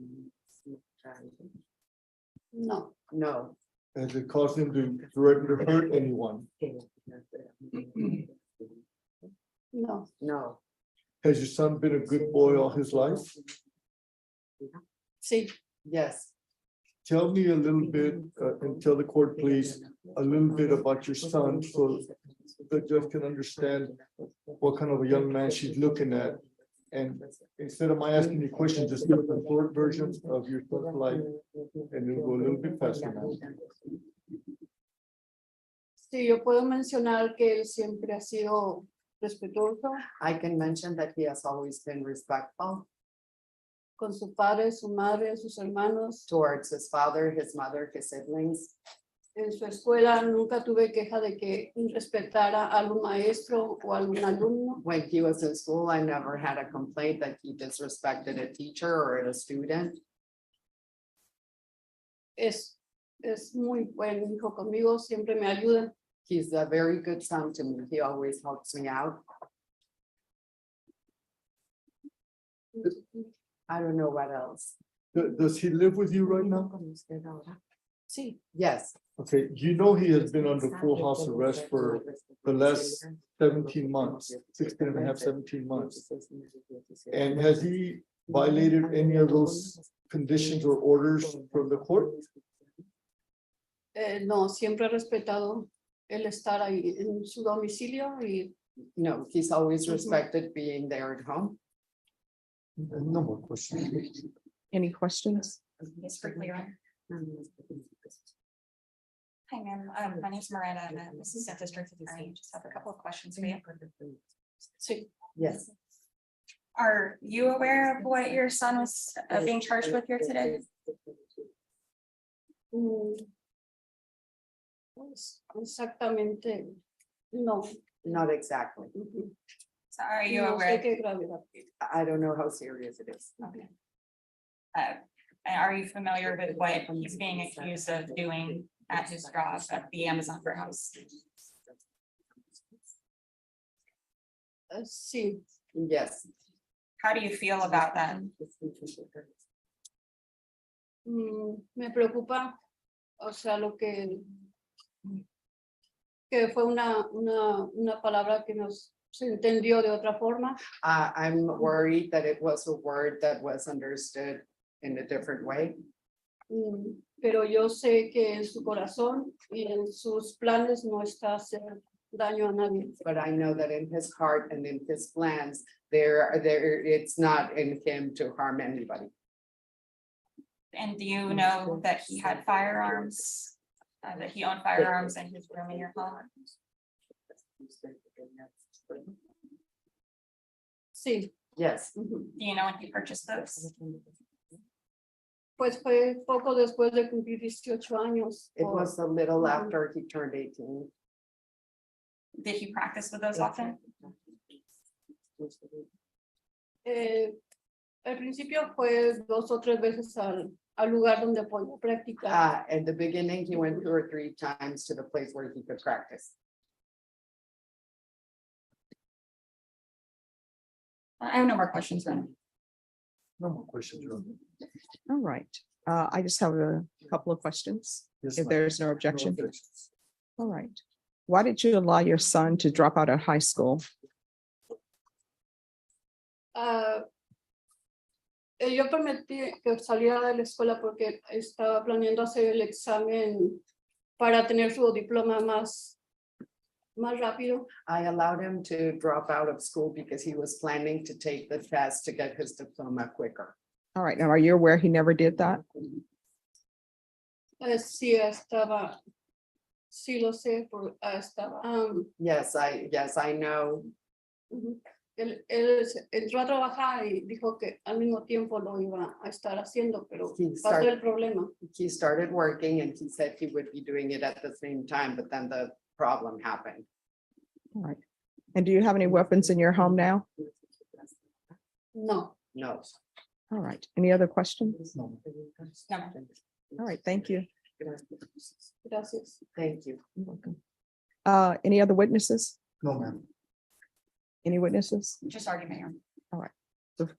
No. No. Has it caused him to threaten to hurt anyone? No. No. Has your son been a good boy all his life? See. Yes. Tell me a little bit, and tell the court, please, a little bit about your son so the judge can understand what kind of a young man she's looking at. And instead of my asking you questions, just give us a short version of your son's life, and it'll go a little bit faster now. Sí, yo puedo mencionar que él siempre ha sido respetuoso I can mention that he has always been respectful con su padre, su madre, sus hermanos. towards his father, his mother, his siblings. En su escuela nunca tuve queja de que respetara a algún maestro o algún alumno. When he was in school, I never had a complaint that he disrespected a teacher or a student. Es muy buen hijo conmigo, siempre me ayuda. He's a very good son to me. He always helps me out. I don't know what else. Does he live with you right now? Sí. Yes. Okay, you know he has been under full house arrest for the last 17 months, 16 and a half, 17 months. And has he violated any of those conditions or orders from the court? No, siempre he respetado el estar ahí en su domicilio y No, he's always respected being there at home. No more questions. Any questions? Yes, for clear. Hi, ma'am. My name is Miranda. I'm an assistant district attorney. Just have a couple of questions for you. sí. Yes. Are you aware of what your son was being charged with here today? Pues, exactamente, no. Not exactly. So are you No sé aware? qué gravedad. I don't know how serious it is. Okay. And are you familiar with what he's being accused of doing at his job at the Amazon warehouse? Sí. Yes. How do you feel about that? Me preocupa, o sea, lo que fue una palabra que se entendió de otra forma. I'm worried that it was a word that was understood in a different way. Pero yo sé que en su corazón y en sus planes no está hacer daño a nadie. But I know that in his heart and in his plans, it's not in him to harm anybody. And do you know that he had firearms? That he owned firearms in his room in your home? Sí. Yes. Do you know when he purchased those? Pues fue poco después de cumplir 18 años. It was a little after he turned 18. Did he practice with those often? Al principio fue 2 o 3 veces al lugar donde podía practicar. At the beginning, he went 2 or 3 times to the place where he could practice. I have no more questions, Ron. No more questions. All right. I just have a couple of questions, Yes, if ma'am. there's no No objection. objections. All right. Why did you allow your son to drop out of high school? Yo permití que saliera de la escuela porque estaba planeando hacer el examen para tener su diploma más rápido. I allowed him to drop out of school because he was planning to take the test to get his diploma quicker. All right, now are you aware he never did that? Sí estaba, sí lo sé, estaba. Yes, I know. Ujú. Él entró a trabajar y dijo que al mismo tiempo lo iba a estar haciendo, pero He pasó el problema. He started working and he said he would be doing it at the same time, but then the problem happened. All right. And do you have any weapons in your home now? No. No. All right. Any other questions? No. All right, thank you. Gracias. Thank you. You're welcome. Any other witnesses? No, ma'am. Any witnesses? Just argument, Your Honor. So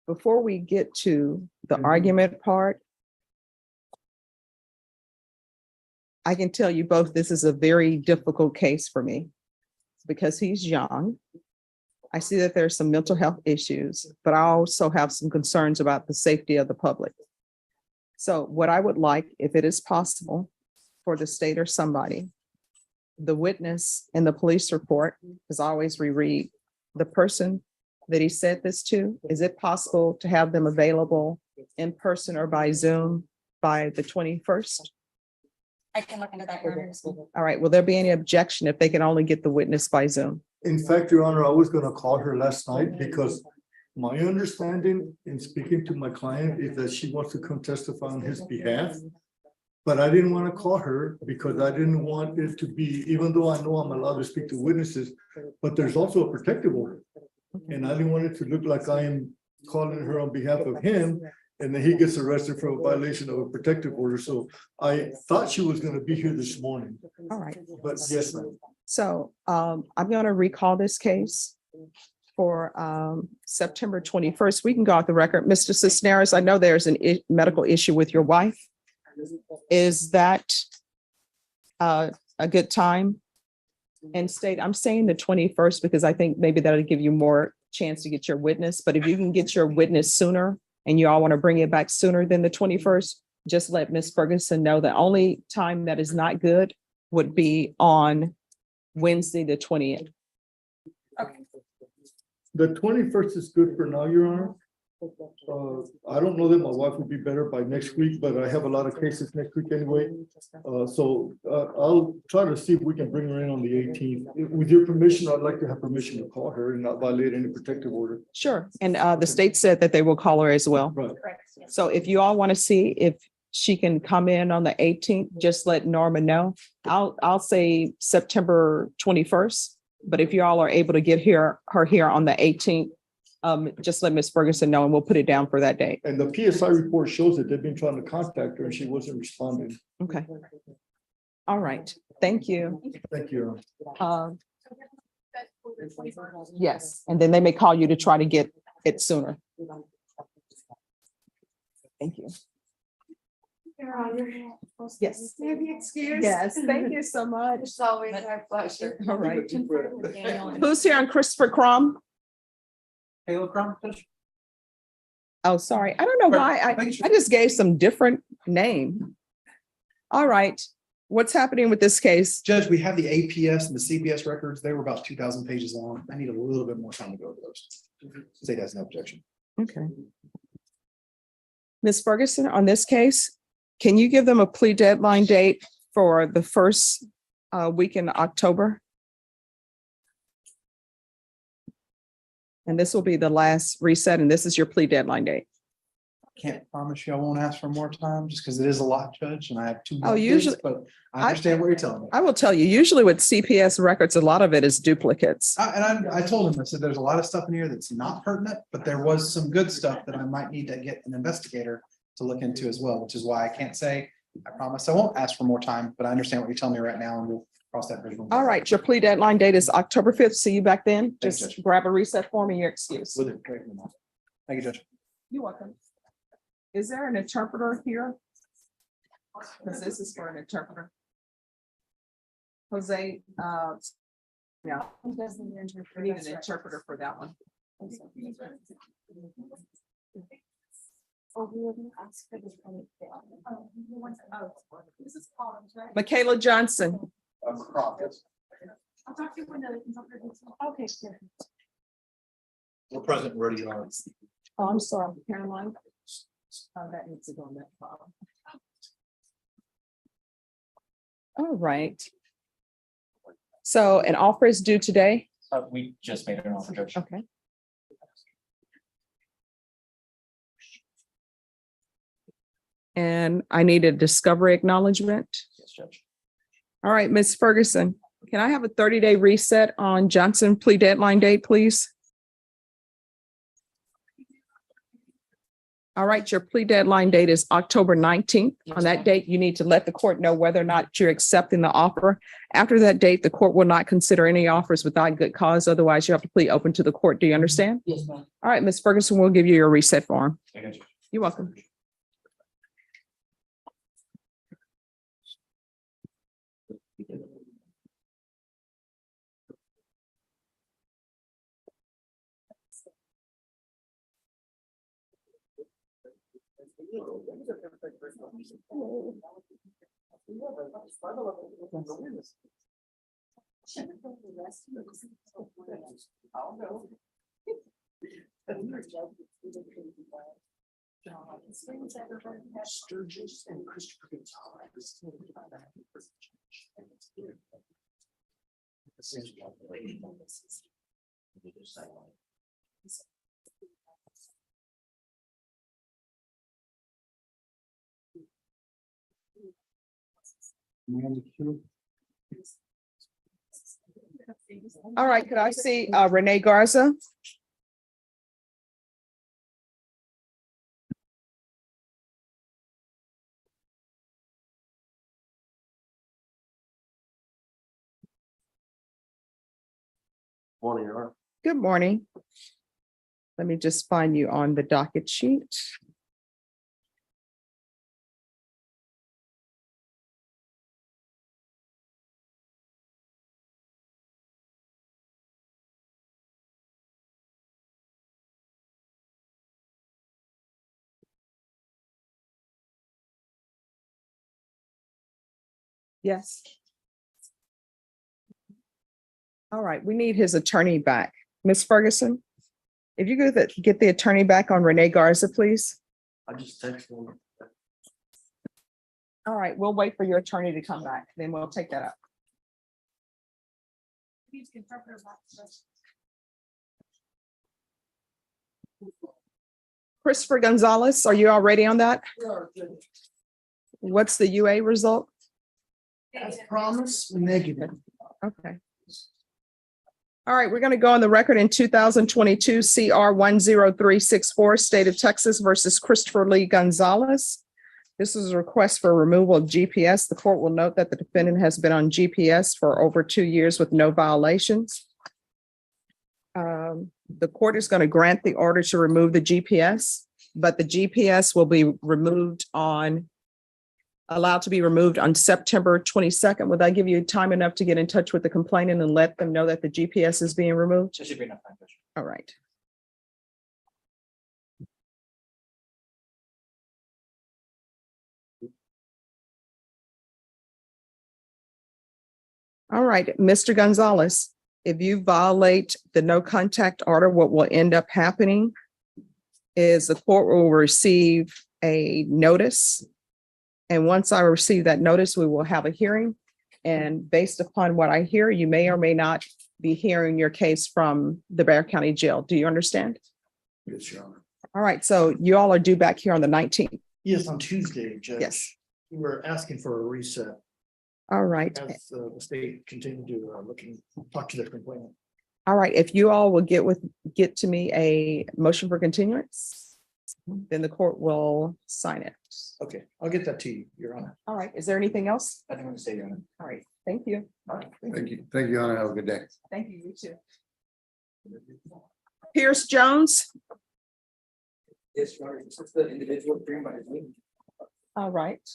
before we get to the argument part, I can tell you both, this is a very difficult case for me because he's young. I see that there's some mental health issues, but I also have some concerns about the safety of the public. So what I would like, if it is possible, for the state or somebody, the witness in the police report, as I always reread, the person that he said this to, is it possible to have them available in person or by Zoom by the 21st? I can look into that, Your Honor. All right, will there be any objection if they can only get the witness by Zoom? In fact, Your Honor, I was gonna call her last night because my understanding in speaking to my client is that she wants to come testify on his behalf. But I didn't want to call her because I didn't want it to be, even though I know I'm allowed to speak to witnesses, but there's also a protective order. And I didn't want it to look like I am calling her on behalf of him, and then he gets arrested for a violation of a protective order. So I thought she was gonna be here this morning, All right, but yes, ma'am. so I'm going to recall this case for September 21st. We can go off the record. Mr. Cisneros, I know there's a medical issue with your wife. Is that a good time? And state, I'm saying the 21st because I think maybe that'll give you more chance to get your witness. But if you can get your witness sooner and you all want to bring it back sooner than the 21st, just let Ms. Ferguson know the only time that is not good would be on Wednesday, the 20th. The 21st is good for now, Your Honor. I don't know that my wife will be better by next week, but I have a lot of cases next week anyway. So I'll try to see if we can bring her in on the 18th. With your permission, I'd like to have permission to call her and not violate any protective order. Sure. And the state said that they will call her as well. Right. So if you all want to see if she can come in on the 18th, just let Norma know. I'll say September 21st, but if you all are able to get her here on the 18th, just let Ms. Ferguson know and we'll put it down for that date. And the PSI report shows that they've been trying to contact her and she wasn't responding. Okay. All right. Thank you. Thank you, Your Honor. Yes, and then they may call you to try to get it sooner. Thank you. Yes. Maybe excuse. Yes, thank you so much. It's always our pleasure. All right. Who's here on Christopher Crum? Caleb Crum? Oh, sorry. I don't know why. I just gave some different name. All right. What's happening with this case? Judge, we have the APS and the CPS records. They were about 2,000 pages long. I need a little bit more time to go over those. State has no objection. Okay. Ms. Ferguson, on this case, can you give them a plea deadline date for the first week in October? And this will be the last reset, and this is your plea deadline date. Can't promise you I won't ask for more time just because it is a lot, Judge, and I have two more kids, usually- but I understand what you're telling me. I will tell you, usually with CPS records, a lot of it is duplicates. I told him, I said, there's a lot of stuff in here that's not pertinent, but there was some good stuff that I might need to get an investigator to look into as well, which is why I can't say, I promise I won't ask for more time, but I understand what you're telling me right now and we'll cross that bridge. All right, your plea deadline date is October 5th. See you back then. Thanks, Just Judge. grab a reset form and your excuse. Thank you, Judge. You're welcome. Is there an interpreter here? Because this is for an interpreter. Jose, yeah. We need an interpreter for that one. Michaela Johnson. Okay, sure. We're present, ready, Your Honor. Oh, I'm sorry, Caroline. Oh, that needs to go on that file. All right. So an offer is due today? We just made an offer, Judge. Okay. And I need a discovery acknowledgement. Yes, Judge. All right, Ms. Ferguson, can I have a 30-day reset on Johnson plea deadline date, please? All right, your plea deadline date is October 19th. On that date, you need to let the court know whether or not you're accepting the offer. After that date, the court will not consider any offers without good cause. Otherwise, you have to plead open to the court. Do you understand? Yes, ma'am. All right, Ms. Ferguson, we'll give you your reset form. You're welcome. Sturgis and Christopher Gonzalez. All right, could I see Renee Garza? Morning, Your Honor. Good morning. Let me just find you on the docket sheet. Yes. All right, we need his attorney back. Ms. Ferguson, if you could get the attorney back on Renee Garza, please. I just texted him. All right, we'll wait for your attorney to come back, then we'll take that up. Christopher Gonzalez, are you already on that? What's the UA result? As promised, negative. Okay. All right, we're going to go on the record in 2022 CR 10364, State of Texas versus Christopher Lee Gonzalez. This is a request for removal of GPS. The court will note that the defendant has been on GPS for over 2 years with no violations. The court is going to grant the order to remove the GPS, but the GPS will be allowed to be removed on September 22nd. Would that give you time enough to get in touch with the complainant and let them know that the GPS is being removed? That should be enough time, Judge. All right. All right, Mr. Gonzalez, if you violate the no contact order, what will end up happening is the court will receive a notice. And once I receive that notice, we will have a hearing. And based upon what I hear, you may or may not be hearing your case from the Bexar County Jail. Do you understand? Yes, Your Honor. All right, so you all are due back here on the 19th. Yes, on Tuesday, Judge. Yes. We were asking for a reset All right. as the state continued to talk to their complainant. All right, if you all will get to me a motion for continuance, then the court will sign it. Okay, I'll get that to you, Your Honor. All right, is there anything else? I think I'm gonna say, Your Honor. All right, thank you. All right. Thank you. Thank you, Your Honor. Have a good day. Thank you, you too. Pierce Jones. Yes, Your Honor. This is the individual agreeing by his name. All right,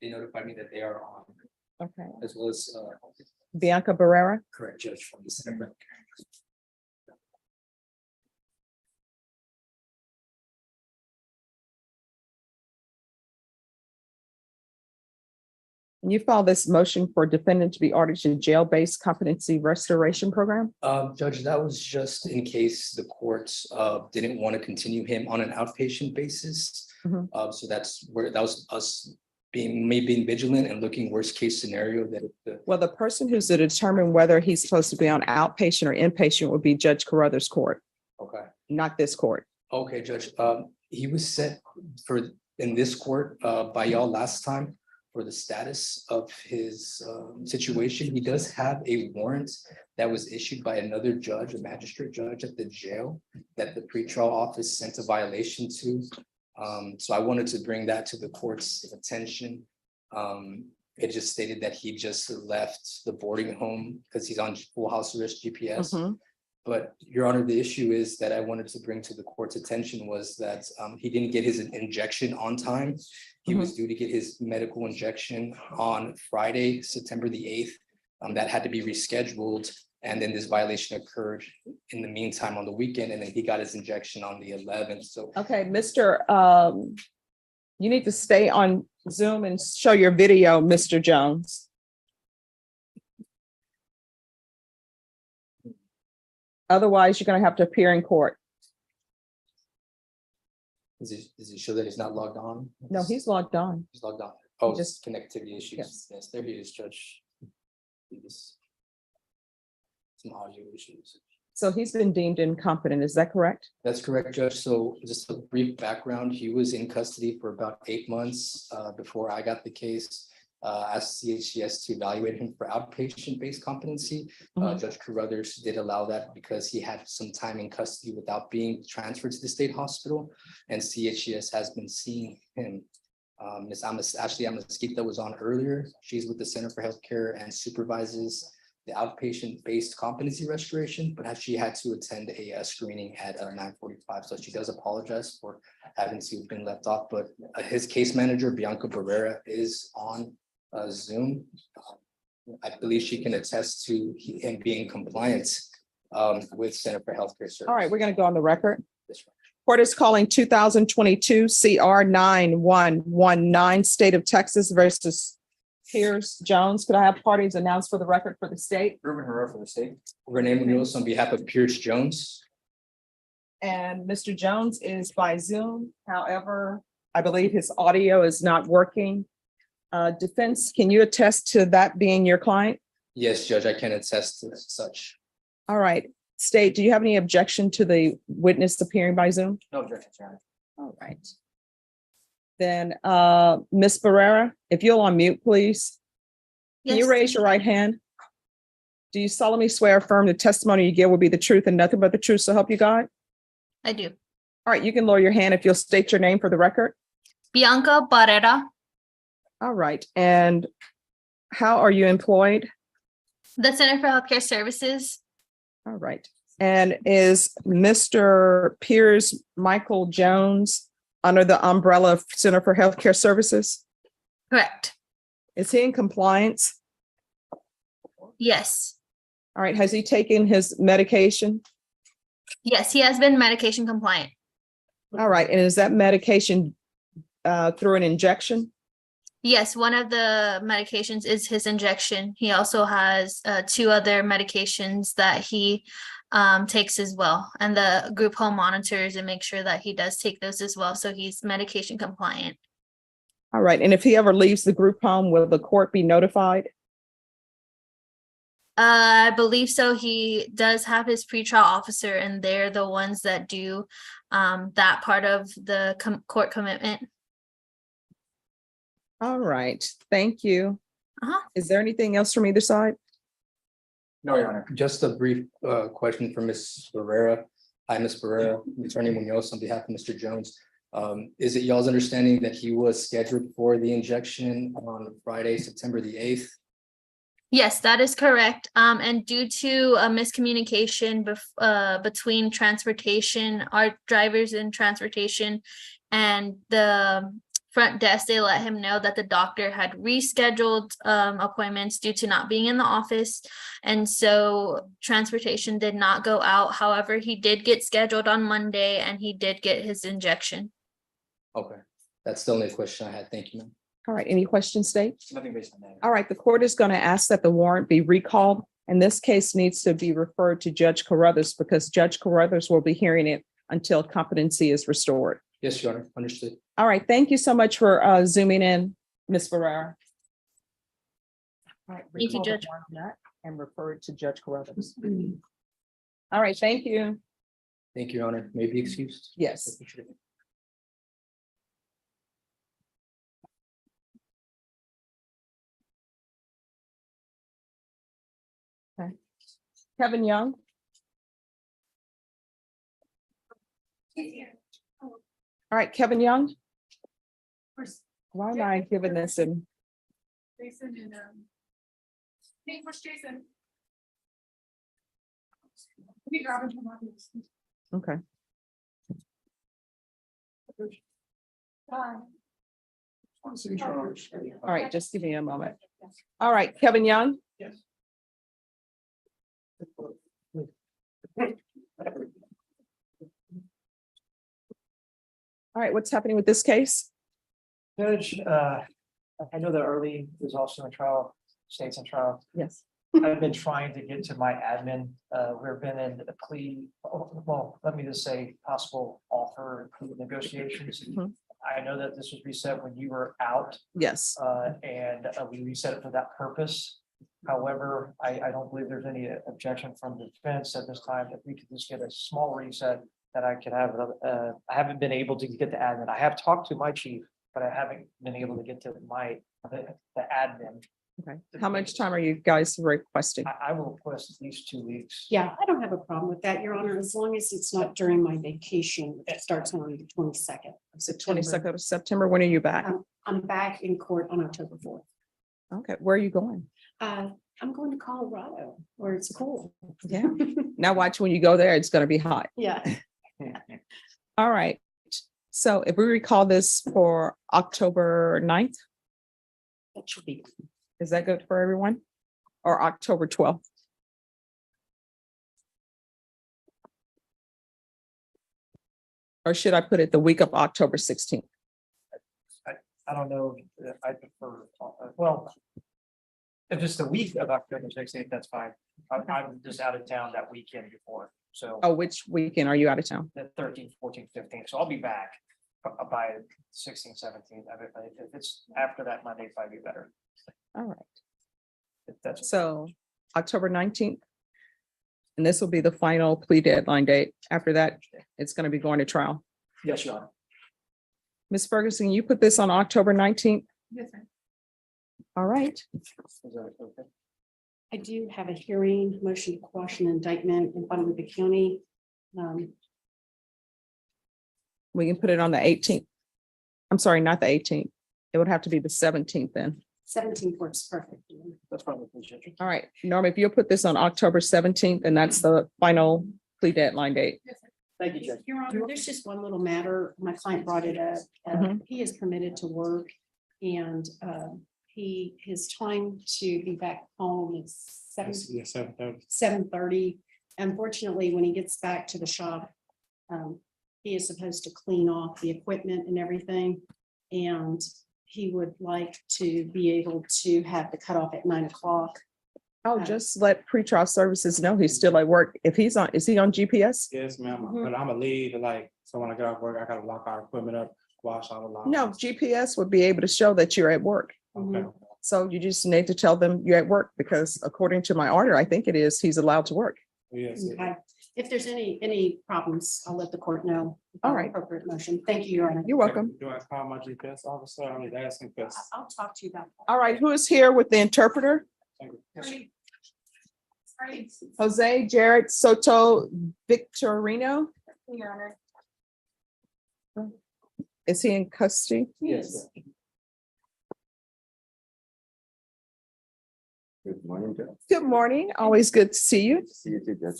They notified me that they are on, okay. as well as, Bianca Barrera. correct, Judge, from the Senate. Can you file this motion for defendant to be ordered to jail-based competency restoration program? Judge, that was just in case the courts didn't want to continue him on an outpatient basis. Mhm. So that's where that was us being vigilant and looking worst case scenario that if the Well, the person who's to determine whether he's supposed to be on outpatient or inpatient would be Judge Carruthers' court, okay. not this court. Okay, Judge, he was set for in this court by y'all last time for the status of his situation. He does have a warrant that was issued by another judge, a magistrate judge at the jail that the pretrial office sent a violation to. So I wanted to bring that to the court's attention. It just stated that he just left the boarding home because he's on full house arrest GPS. Mhm. But Your Honor, the issue is that I wanted to bring to the court's attention was that he didn't get his injection on time. He was due to get his medical injection on Friday, September the 8th. That had to be rescheduled. And then this violation occurred in the meantime on the weekend, and then he got his injection on the 11th. So Okay, Mr. You need to stay on Zoom and show your video, Mr. Jones. Otherwise, you're going to have to appear in court. is it sure that he's not logged on? No, he's logged on. He's logged on. Oh, Just- just connectivity issues. Yes. Yes, there he is, Judge. Yes. Some audio issues. So he's been deemed incompetent. Is that correct? That's correct, Judge. So just a brief background, he was in custody for about 8 months before I got the case. Asked CHCS to evaluate him for outpatient-based competency. Judge Carruthers did allow that because he had some time in custody without being transferred to the state hospital. And CHCS has been seeing him. Ms. Ashley Amasquita was on earlier. She's with the Center for Healthcare and supervises the outpatient-based competency restoration, but she had to attend a screening at 9:45. So she does apologize for having to have been left off, but his case manager, Bianca Barrera, is on Zoom. I believe she can attest to him being compliant with Center for Healthcare Services. All right, we're going to go on the record. Court is calling 2022 CR 9119, State of Texas versus Pierce Jones. Could I have parties announced for the record for the state? Ruben Herrera for the state. Renee Munoz on behalf of Pierce Jones. And Mr. Jones is by Zoom. However, I believe his audio is not working. Defense, can you attest to that being your client? Yes, Judge, I can attest to such. All right. State, do you have any objection to the witness appearing by Zoom? No objection, Your Honor. All right. Then, Ms. Barrera, if you'll unmute, please. Can you Yes. raise your right hand? Do you solemnly swear or affirm the testimony you give will be the truth and nothing but the truth, so help you God? I do. All right, you can lower your hand if you'll state your name for the record. Bianca Barrera, All right, and how are you employed? the Center for Healthcare Services. All right, and is Mr. Piers Michael Jones under the umbrella of Center for Healthcare Services? Correct. Is he in compliance? Yes. All right, has he taken his medication? Yes, he has been medication compliant. All right, and is that medication through an injection? Yes, one of the medications is his injection. He also has 2 other medications that he takes as well. And the group home monitors and make sure that he does take those as well. So he's medication compliant. All right, and if he ever leaves the group home, will the court be notified? I believe so. He does have his pretrial officer and they're the ones that do that part of the court commitment. All right, thank you. Uh-huh. Is there anything else from either side? No, Your Honor. Just a brief question for Ms. Barrera. Hi, Ms. Barrera, Attorney Munoz on behalf of Mr. Jones. Is it y'all's understanding that he was scheduled for the injection on Friday, September the 8th? Yes, that is correct. And due to a miscommunication between transportation, our drivers in transportation and the front desk, they let him know that the doctor had rescheduled appointments due to not being in the office. And so transportation did not go out. However, he did get scheduled on Monday and he did get his injection. Okay, that's the only question I had. Thank you, ma'am. All right, any questions, Dave? Nothing based on that. All right, the court is going to ask that the warrant be recalled, and this case needs to be referred to Judge Carruthers because Judge Carruthers will be hearing it until competency is restored. Yes, Your Honor, understood. All right, thank you so much for zooming in, Ms. Ferrera. All right, Thank you, recall the Judge. warrant on that and refer it to Judge Carruthers. All right, thank you. Thank you, Your Honor. May be excused. Yes. Okay. Kevin Young. All right, Kevin Young. Why am I giving this in? Jason and hey, where's Jason? Hey, Robin, come on. Okay. Bye. All right, just give me a moment. All right, Kevin Young. Yes. All right, what's happening with this case? Judge, I know that early is also in trial, states in trial. Yes. I've been trying to get to my admin. We've been in a plea, well, let me just say possible offer plea negotiations. Mhm. I know that this was reset when you were out, Yes. and we reset it for that purpose. However, I don't believe there's any objection from the defense at this time. If we could just get a small reset that I could have, I haven't been able to get the admin. I have talked to my chief, but I haven't been able to get to the admin. Okay. How much time are you guys requesting? I will request at least 2 weeks. Yeah, I don't have a problem with that, Your Honor, as long as it's not during my vacation, that starts on the 22nd. Is it 22nd of September? When are you back? I'm back in court on October 4th. Okay, where are you going? I'm going to Colorado where it's cool. Yeah. Now watch when you go there, it's going to be hot. Yeah. All right. So if we recall this for October 9th, That should be. is that good for everyone? Or October 12th? Or should I put it the week of October 16th? I don't know, I prefer, well, if it's the week of October 16th, that's fine. I'm just out of town that weekend before, so. Oh, which weekend are you out of town? The 13th, 14th, 15th, so I'll be back by 16th, 17th. If it's after that Monday, it might be better. All right. If that's So October 19th. And this will be the final plea deadline date. After that, it's going to be going to trial. Yes, Your Honor. Ms. Ferguson, you put this on October 19th. Yes, ma'am. All right. Is that okay? I do have a hearing, motion to quash an indictment in Guadalupe County. We can put it on the 18th. I'm sorry, not the 18th. It would have to be the 17th then. 17th works perfect. That's probably appreciate. All right, Norm, if you'll put this on October 17th, and that's the final plea deadline date. Thank you, Judge. Your Honor, there's just one little matter. My client brought it up. Mhm. He is permitted to work and his time to be back home is 7:30. Unfortunately, when he gets back to the shop, he is supposed to clean off the equipment and everything. And he would like to be able to have the cutoff at 9 o'clock. Oh, just let pretrial services know he's still at work. If he's on, is he on GPS? Yes, ma'am, Mhm. but I'm a lead, like, so when I get off work, I gotta lock our equipment up, wash all the locks. No, GPS would be able to show that you're at work. Okay. So you just need to tell them you're at work because according to my order, I think it is, he's allowed to work. Yes. Okay. If there's any problems, I'll let the court know. All right. Appropriate motion. Thank you, Your Honor. You're welcome. Do I call my GPS officer? I'm just asking, because. I'll talk to you about. All right, who is here with the interpreter? Sorry. Jose Jared Soto Victorino. Your Honor. Is he in custody? Yes. Good morning, Judge. Good morning. Always good to see you. See you too, Judge.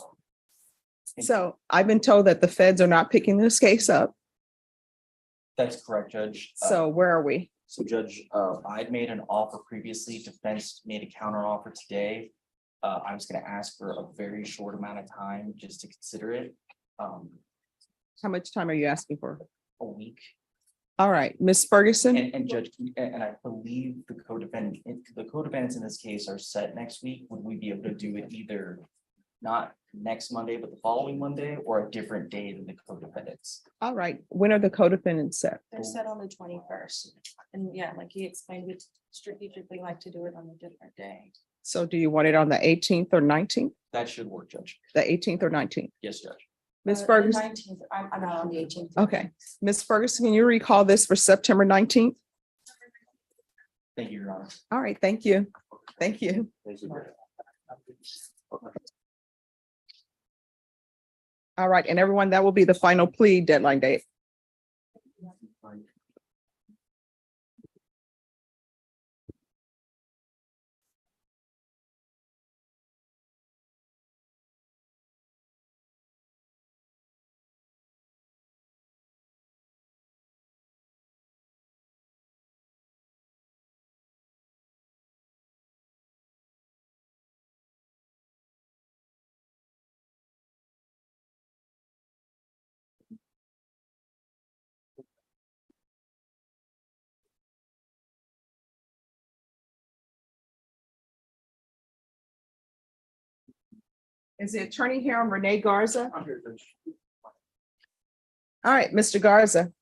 So I've been told that the feds are not picking this case up. That's correct, Judge. So where are we? So Judge, I'd made an offer previously, defense made a counter offer today. I was gonna ask for a very short amount of time just to consider it. How much time are you asking for? A week. All right, Ms. Ferguson. And Judge, and I believe the co-defendants in this case are set next week. Would we be able to do it either not next Monday, but the following Monday, or a different day than the co-defendants? All right, when are the co-defendants set? They're set on the 21st. And yeah, like he explained, we strategically like to do it on a different day. So do you want it on the 18th or 19th? That should work, Judge. The 18th or 19th? Yes, Judge. Ms. The Ferguson? 19th, I'm out on the 18th. Okay, Ms. Ferguson, can you recall this for September 19th? Thank you, Your Honor. All right, thank you. Thank you. All right, and everyone, that will be the final plea deadline date. Is the attorney here on Renee Garza? I'm here, Judge. All right, Mr. Garza.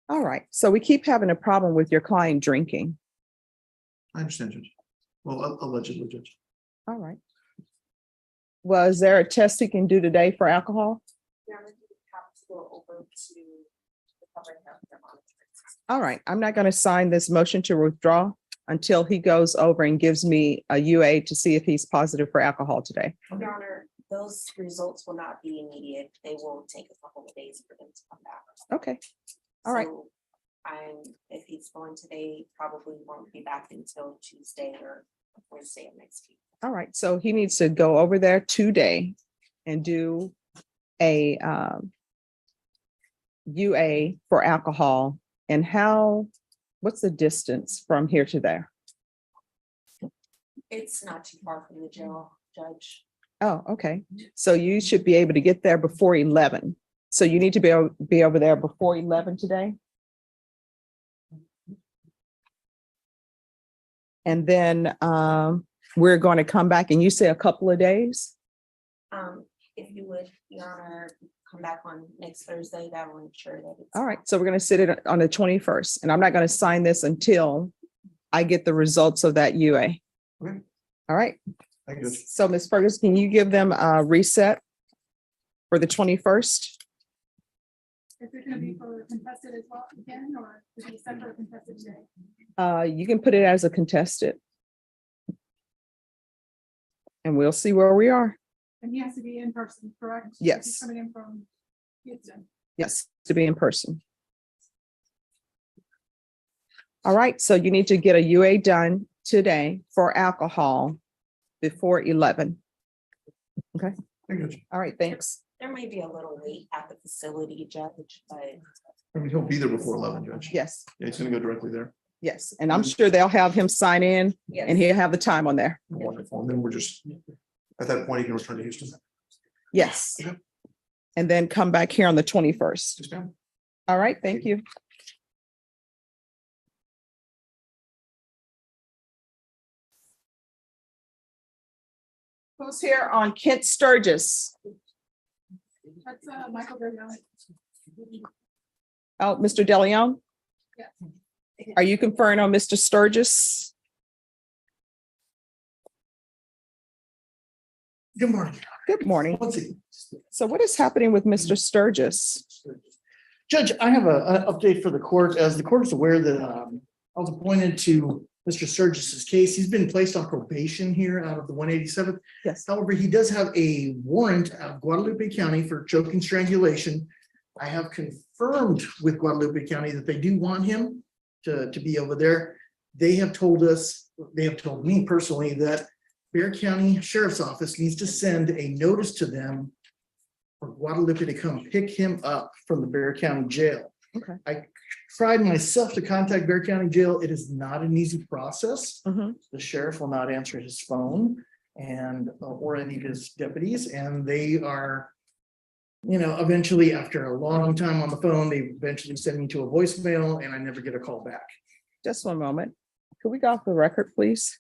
All right, so we keep having a problem with your client drinking. I understand, Judge. Well, allegedly, Judge. All right. Well, is there a test he can do today for alcohol? All right, I'm not going to sign this motion to withdraw until he goes over and gives me a UA to see if he's positive for alcohol today. Your Honor, those results will not be immediate. They will take a couple of days for them to come back. Okay, all right. So if he's going today, probably won't be back until Tuesday or Wednesday of next week. All right, so he needs to go over there today and do a UA for alcohol. And what's the distance from here to there? It's not too far from the jail, Judge. Oh, okay. So you should be able to get there before 11. So you need to be over there before 11 today. And then we're going to come back and you say a couple of days? If you would, Your Honor, come back on next Thursday, that will ensure that it's. All right, so we're going to sit it on the 21st, and I'm not going to sign this until I get the results of that UA. Okay. All right. Thank you. So Ms. Ferguson, can you give them a reset for the 21st? Is it going to be for contested as well again, or is it separate contested today? You can put it as a contested. And we'll see where we are. And he has to be in person, correct? Yes. He's coming in from Houston. Yes, to be in person. All right, so you need to get a UA done today for alcohol before 11. Okay. All right, thanks. There may be a little wait at the facility, Judge, but. I mean, he'll be there before 11, Judge. Yes. Yeah, he's gonna go directly there. Yes, and I'm sure they'll have him sign in and he'll have the time on there. Wonderful. And then we're just, at that point, he can return to Houston. Yes. And then come back here on the 21st. Yes, ma'am. All right, thank you. Who's here on Kent Sturgis? That's Michael Bergeron. Oh, Mr. DeLeon? Yeah. Are you conferring on Mr. Sturgis? Good morning. Good morning. Let's see. So what is happening with Mr. Sturgis? Judge, I have an update for the court. As the court is aware that I was appointed to Mr. Sturgis's case. He's been placed on probation here out of the 187th. Yes. However, he does have a warrant out of Guadalupe County for choking strangulation. I have confirmed with Guadalupe County that they do want him to be over there. They have told us, they have told me personally that Bexar County Sheriff's Office needs to send a notice to them for Guadalupe to come pick him up from the Bexar County Jail. Okay. I tried myself to contact Bear County Jail. It is not an easy process. Mhm. The sheriff will not answer his phone and, or any of his deputies, and they are, eventually after a long time on the phone, they eventually send me to a voicemail and I never get a call back. Just one moment. Could we go off the record, please?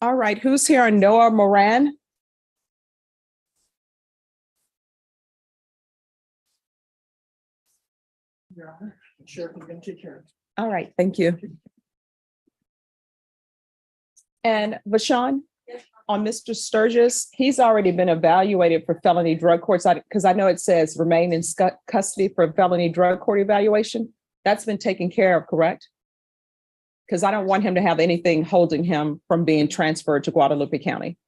All right, who's here on Noah Moran? Sheriff is going to take care of it. All right, thank you. And Vashon, on Mr. Sturgis, he's already been evaluated for felony drug courts, because I know it says remain in custody for felony drug court evaluation. That's been taken care of, correct? Because I don't want him to have anything holding him from being transferred to Guadalupe County.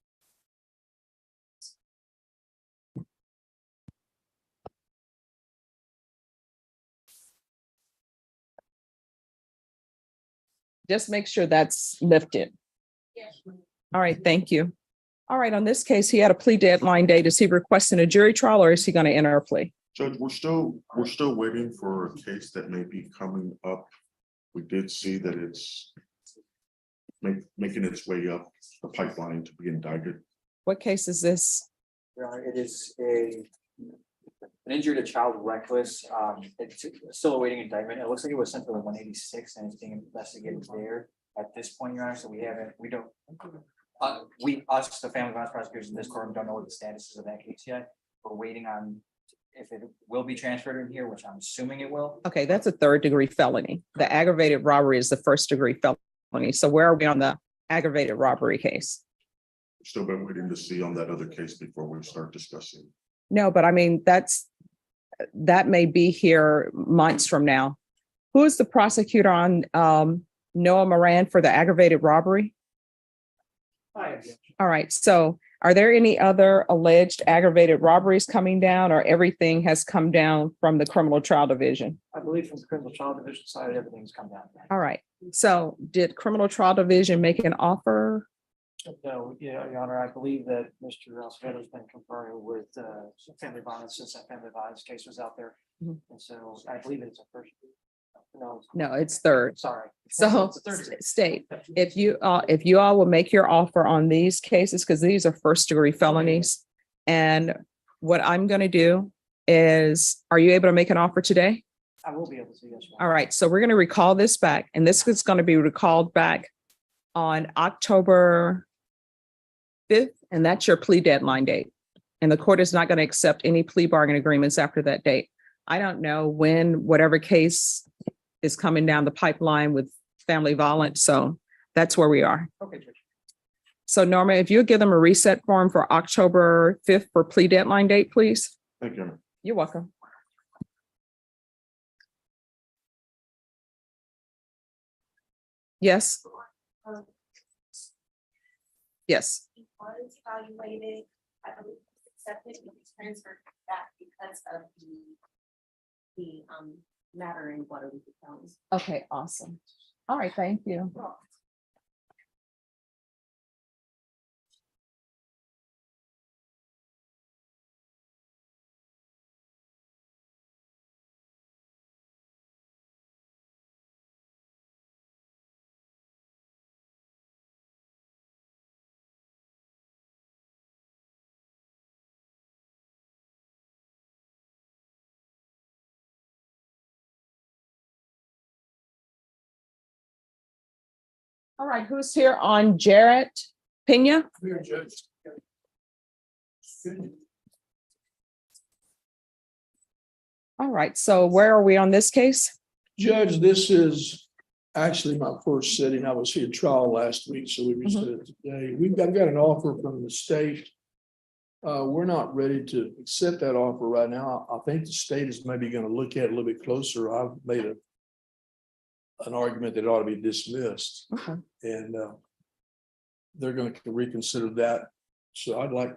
Just make sure that's lifted. All right, thank you. All right, on this case, he had a plea deadline date. Is he requesting a jury trial or is he going to enter a plea? Judge, we're still waiting for a case that may be coming up. We did see that it's making its way up the pipeline to be indicted. What case is this? It is an injured a child reckless. It's still awaiting indictment. It looks like it was sent to the 186 and it's being investigated there at this point, Your Honor. So the family violence prosecutors in this courtroom don't know what the status is of that case yet. We're waiting on if it will be transferred in here, which I'm assuming it will. Okay, that's a third-degree felony. The aggravated robbery is the first-degree felony. So where are we on the aggravated robbery case? Still been waiting to see on that other case before we start discussing. No, but I mean, that may be here months from now. Who is the prosecutor on Noah Moran for the aggravated robbery? All right, so are there any other alleged aggravated robberies coming down, or everything has come down from the criminal trial division? I believe from the criminal trial division side, everything's come down. All right, so did criminal trial division make an offer? No, yeah, Your Honor, I believe that Mr. Acevedo has been conferring with family violence since that family violence case was out there. Mhm. And so I believe it's a first. No, it's third. Sorry. So It's Thursday. state, if you all will make your offer on these cases, because these are first degree felonies. And what I'm going to do is, are you able to make an offer today? I will be able to, yes. ma'am. All right, so we're going to recall this back, and this is going to be recalled back on October 5th, and that's your plea deadline date. And the court is not going to accept any plea bargain agreements after that date. I don't know when whatever case is coming down the pipeline with family violence, so that's where we are. Okay, Judge. So Norma, if you give them a reset form for October 5th for plea deadline date, please. Thank you. You're welcome. Yes. Yes. He was evaluated, I believe, accepted, and was transferred back because of the matter in Guadalupe County. Okay, awesome. All right, thank you. All right, who's here on Jarrett Pena? All right, so where are we on this case? Judge, this is actually my first sitting. I was here trial last week, so we reset it today. I've got an offer from the state. We're not ready to accept that offer right now. I think the state is maybe going to look at it a little bit closer. I've made an argument that it ought to be dismissed. Okay. And they're going to reconsider that. So I'd like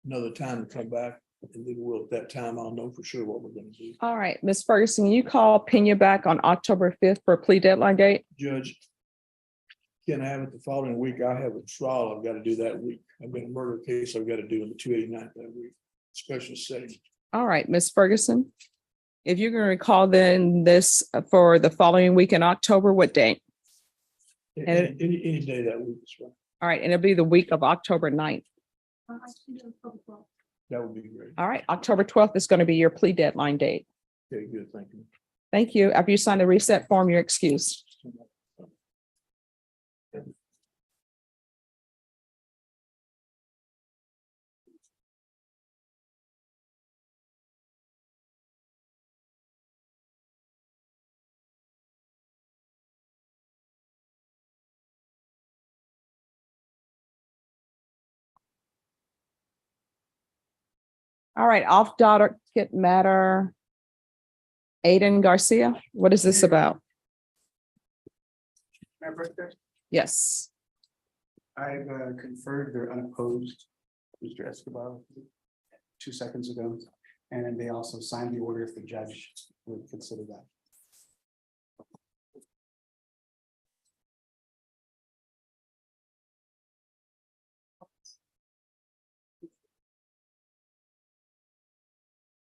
another time to come back, and then we'll, at that time, I'll know for sure what we're going to do. All right, Ms. Ferguson, you call Pena back on October 5th for a plea deadline date? Judge, can I have it the following week? I have a trial I've got to do that week. I've got a murder case I've got to do in the 289th that week, special setting. All right, Ms. Ferguson, if you're going to recall then this for the following week in October, what date? Any day that week is fine. All right, and it'll be the week of October 9th. That would be great. All right, October 12th is going to be your plea deadline date. Okay, good, thank you. Thank you. After you sign the reset form, you're excused. All right, off docket matter. Aiden Garcia, what is this about? My birthday, Yes. I've conferred their unopposed, Mr. Escobar, 2 seconds ago. And then they also signed the order if the judge would consider that.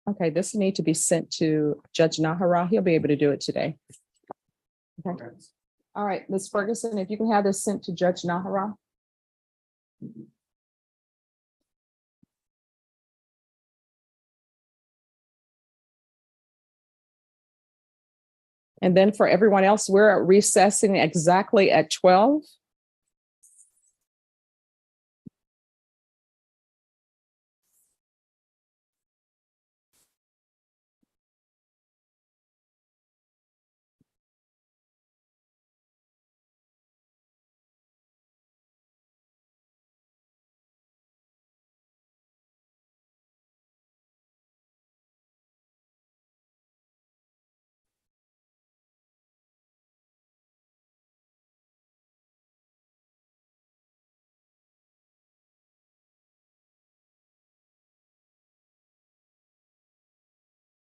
Okay, this need to be sent to Judge Nahara. He'll be able to do it today. Okay. All right, Ms. Ferguson, if you can have this sent to Judge Nahara. And then for everyone else, we're recessing exactly at 12.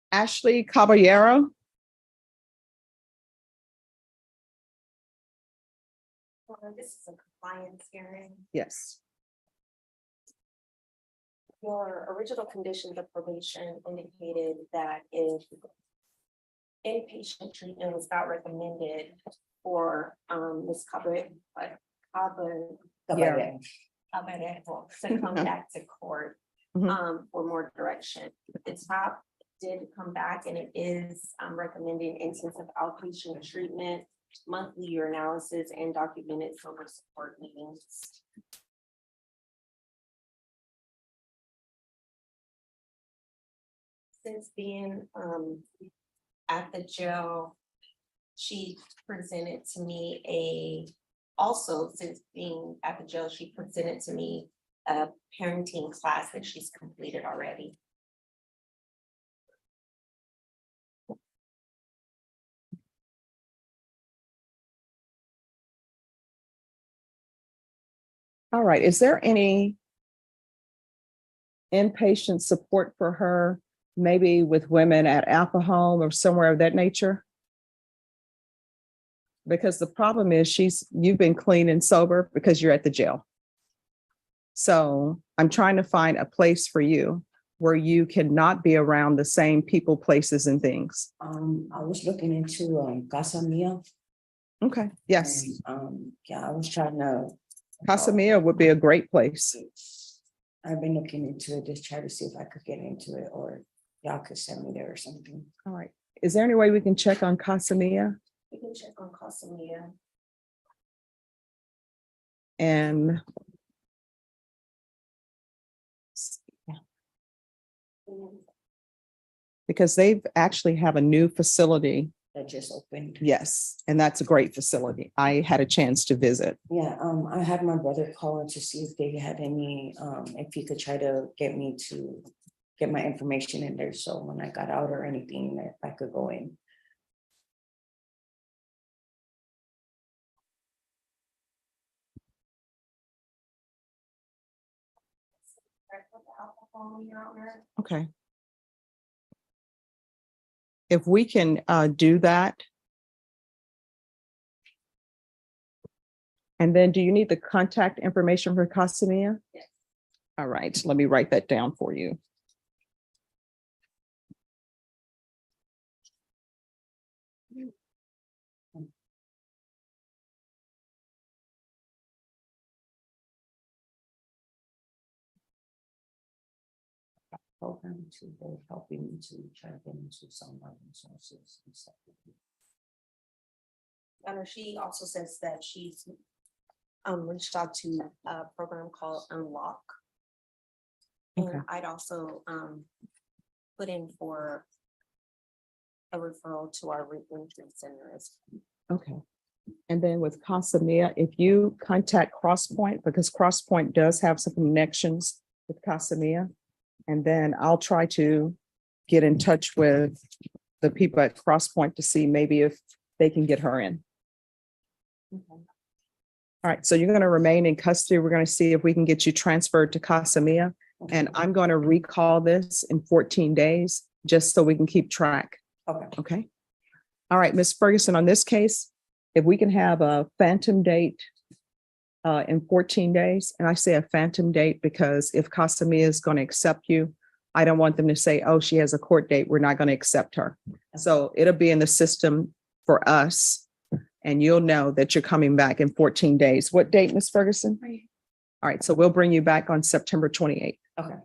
Ashley Caballero. This is a compliance hearing. Yes. Your original conditions of probation indicated that if inpatient treatment was not recommended for Ms. Yeah. To come back to court for more direction. The top did come back and it is recommending intensive outpatient treatment, monthly urinalysis, and documented sober support meetings. Since being at the jail, she presented to me also since being at the jail, she presented to me a parenting class that she's completed already. All right, is there any inpatient support for her, maybe with women at Alpha Home or somewhere of that nature? Because the problem is you've been clean and sober because you're at the jail. So I'm trying to find a place for you where you cannot be around the same people, places, and things. I was looking into Casa Mia. Okay, yes. And, I was trying to. Casa Mia would be a great place. I've been looking into it, just try to see if I could get into it, or y'all could send me there or something. All right. Is there any way we can check on Casa Mia? We can check on Casa Mia. And because they've actually have a new facility that just opened. Yes, and that's a great facility. I had a chance to visit. Yeah, I had my brother call in to see if they had any, if he could try to get me to get my information in there. So when I got out or anything, if I could go in. Okay. If we can do that. And then do you need the contact information for Casa Mia? Yes. All right, let me write that down for you. Program to they're helping me to try to get into some resources and stuff. She also says that she's reached out to a program called Unlock. Okay. And I'd also put in for a referral to our reentry center as well. Okay. And then with Casa Mia, if you contact CrossPoint, because CrossPoint does have some connections with Casa Mia, and then I'll try to get in touch with the people at CrossPoint to see maybe if they can get her in. Okay. All right, so you're going to remain in custody. We're going to see if we can get you transferred to Casa Mia. And I'm going to recall this in 14 days, just so we can keep track. Okay. Okay. All right, Ms. Ferguson, on this case, if we can have a phantom date in 14 days, and I say a phantom date because if Casa Mia is going to accept you, I don't want them to say, oh, she has a court date, we're not going to accept her. So it'll be in the system for us, and you'll know that you're coming back in 14 days. What date, Ms. Ferguson? Right. All right, so we'll bring you back on September 28th. Okay.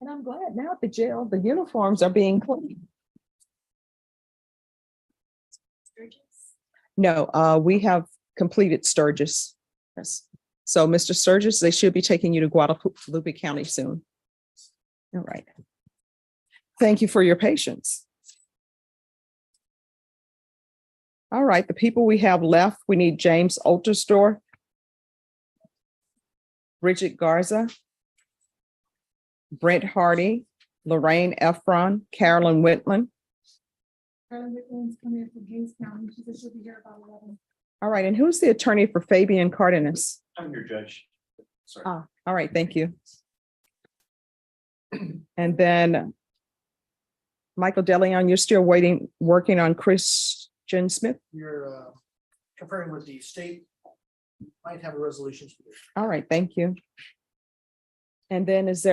And I'm glad now at the jail, the uniforms are being cleaned. No, we have completed Sturgis. Yes. So Mr. Sturgis, they should be taking you to Guadalupe County soon. All right. Thank you for your patience. All right, the people we have left, we need James Oltersdorf, Bridget Garza, Brent Hardy, Lorraine Efron, Carolyn Whitland. Carolyn Whitland's coming from Hayes County. She said she'll be here about 11. All right, and who's the attorney for Fabian Cardenas? I'm your judge. Sorry. Ah, all right, thank you. And then Michael DeLeon, you're still working on Christian Smith? You're conferring with the state Might have a resolution. All right, thank you. And then it's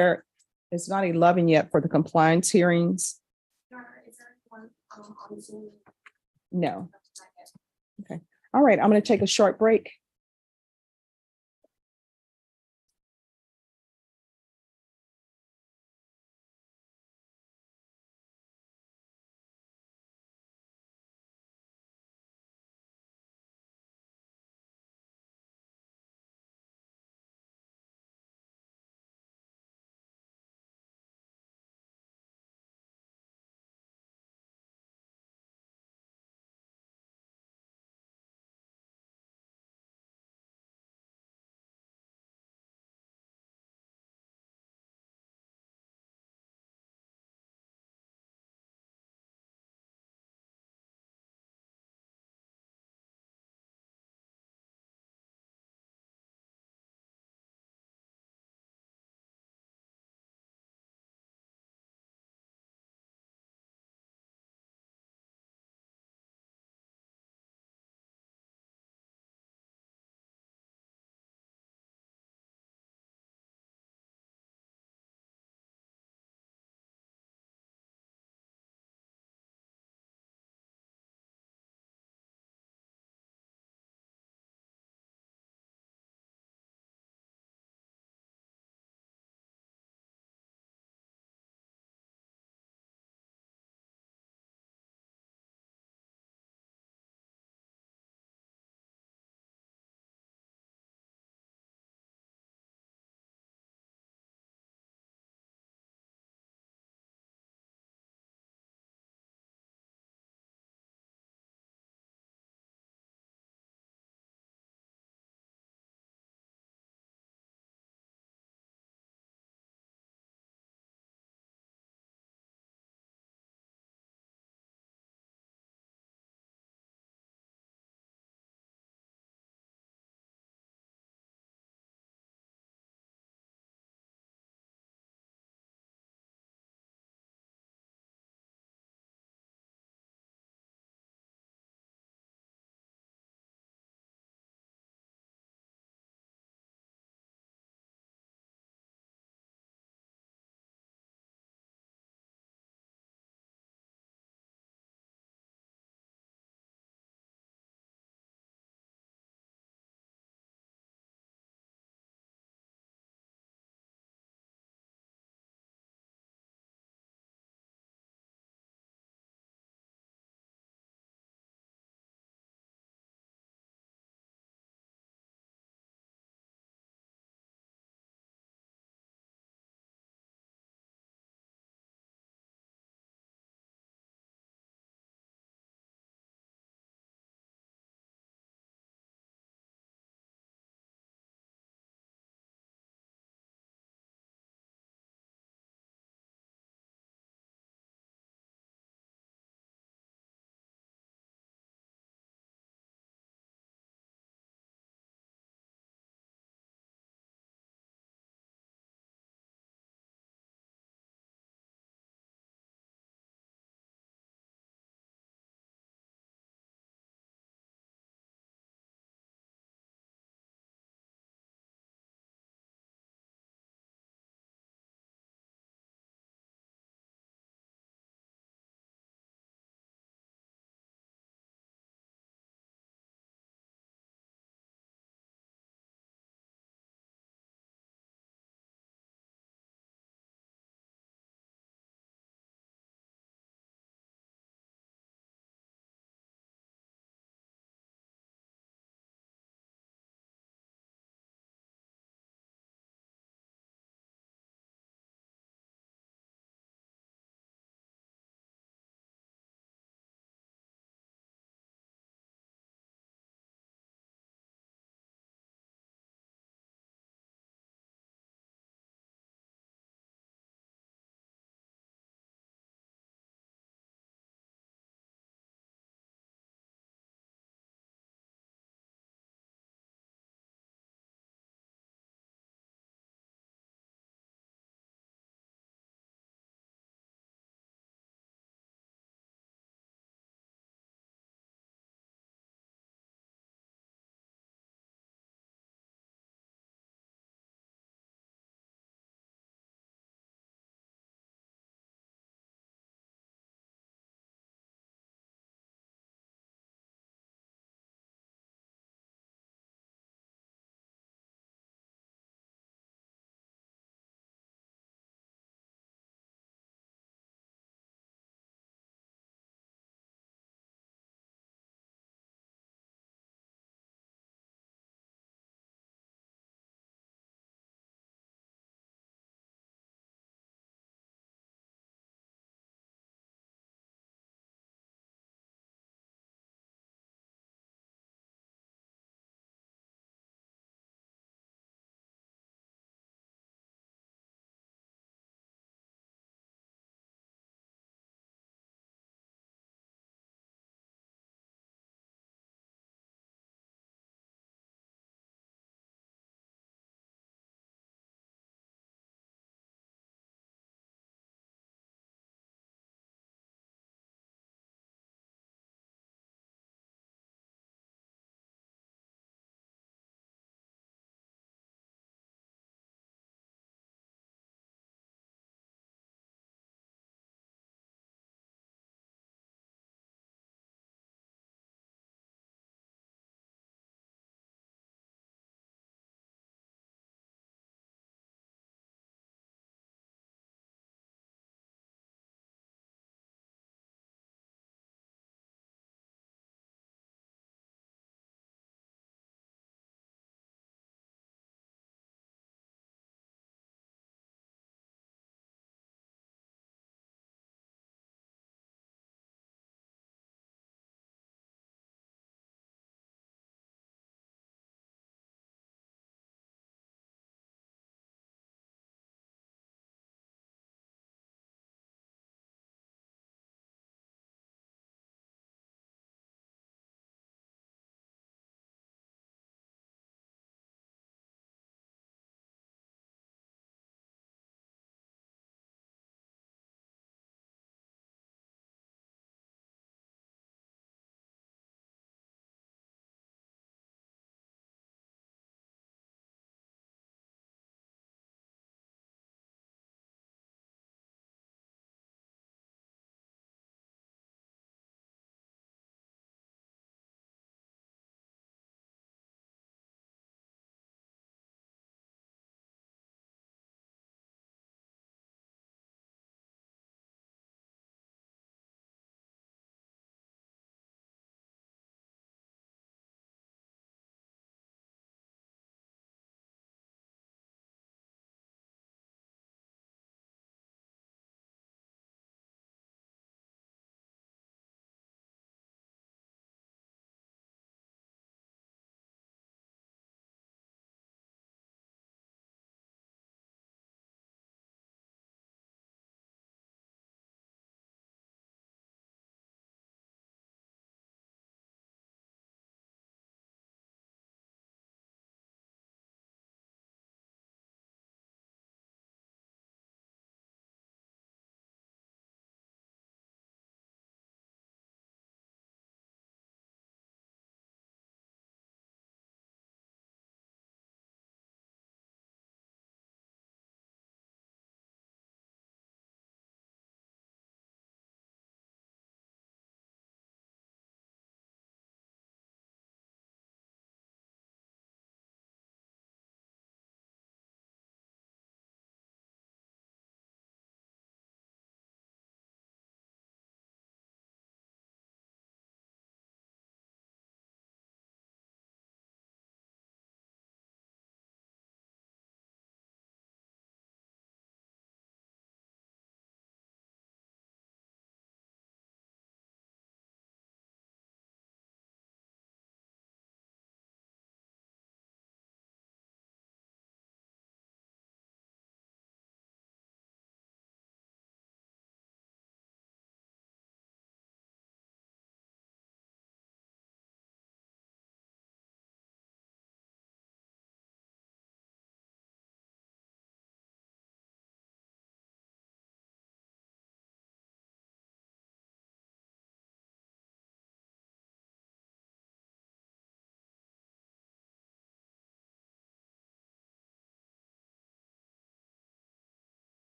not 11 yet for the compliance hearings? Is there one on Zoom? No. Okay. All right, I'm going to take a short break.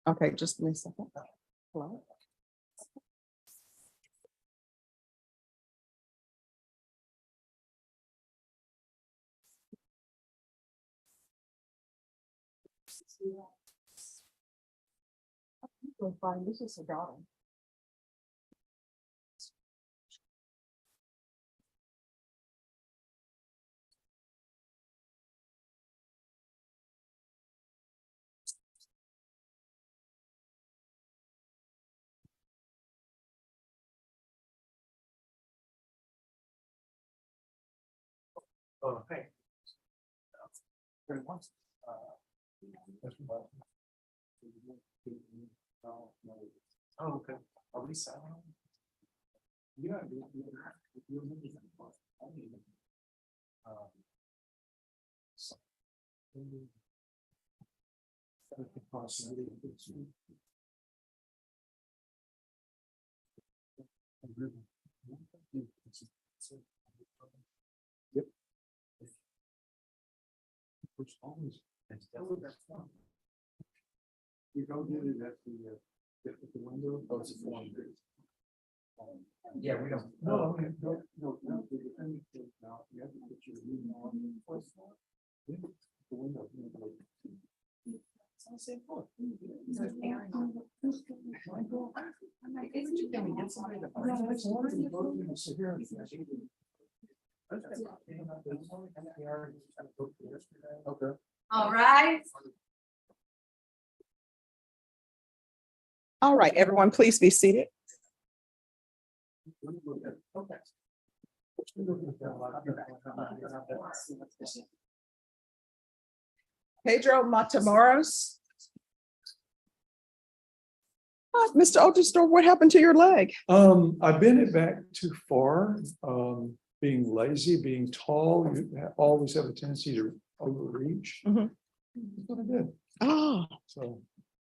Okay, just give me a second. Hello? Fine, this is a daughter. Oh, hey. Very much. Oh, okay. Are we silent? Yeah. Yep. Which always. You don't do it at the window. Oh, it's a form. Yeah, we don't. No, okay, no. The defendant says now, you have to put your name on the first floor. Yeah, the window. Okay. All right. All right, everyone, please be seated. Pedro Matamoros. Mr. Otistor, what happened to your leg? I bent it back too far, being lazy, being tall, you always have a tendency to overreach. Mhm. That's what I did. Oh, So,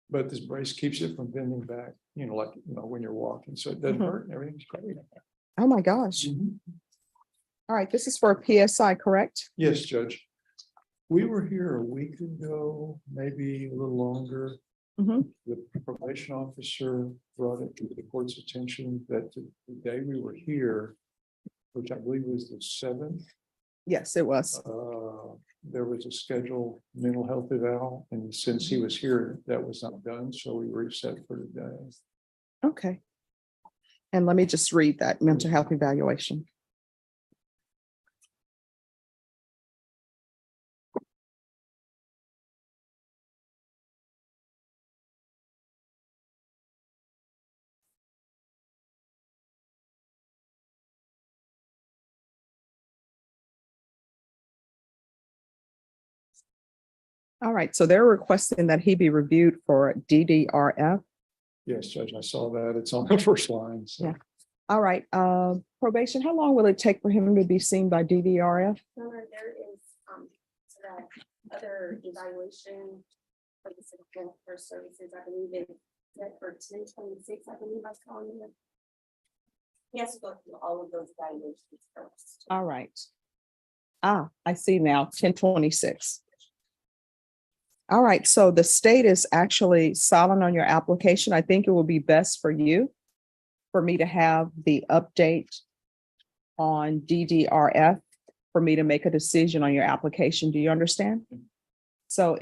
but this brace keeps it from bending back, like, when you're walking, so it doesn't Mhm. hurt and everything's great. oh my gosh. Mhm. All right, this is for a PSI, correct? Yes, Judge. We were here a week ago, maybe a little longer. Mhm. The probation officer brought it to the court's attention that the day we were here, which I believe was the 7th, Yes, it was. there was a scheduled mental health eval, and since he was here, that was not done, so we reset for today. Okay. And let me just read that mental health evaluation. All right, so they're requesting that he be reviewed for DDRF. Yes, Judge, I saw that. It's on the first line. So. Yeah. All right, probation, how long will it take for him to be seen by DDRF? Remember, there is, so that other evaluation for the civil for services, I believe it's set for 10/26, I believe I was calling it. He has to go through all of those evaluations first. All right. I see now, 10/26. All right, so the state is actually silent on your application. I think it will be best for you for me to have the update on DDRF for me to make a decision on your application. Do you understand? So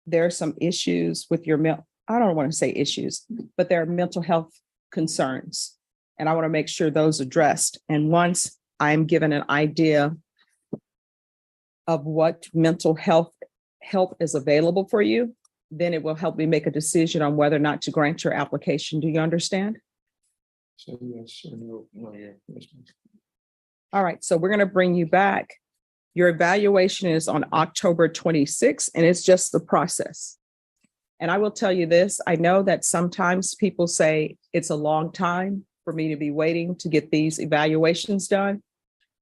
there are some issues with your I don't want to say issues, but there are mental health concerns. And I want to make sure those addressed. And once I'm given an idea of what mental health help is available for you, then it will help me make a decision on whether or not to grant your application. Do you understand? So yes or no? Yeah. Yes, ma'am. All right, so we're going to bring you back. Your evaluation is on October 26th, and it's just the process. And I will tell you this, I know that sometimes people say it's a long time for me to be waiting to get these evaluations done.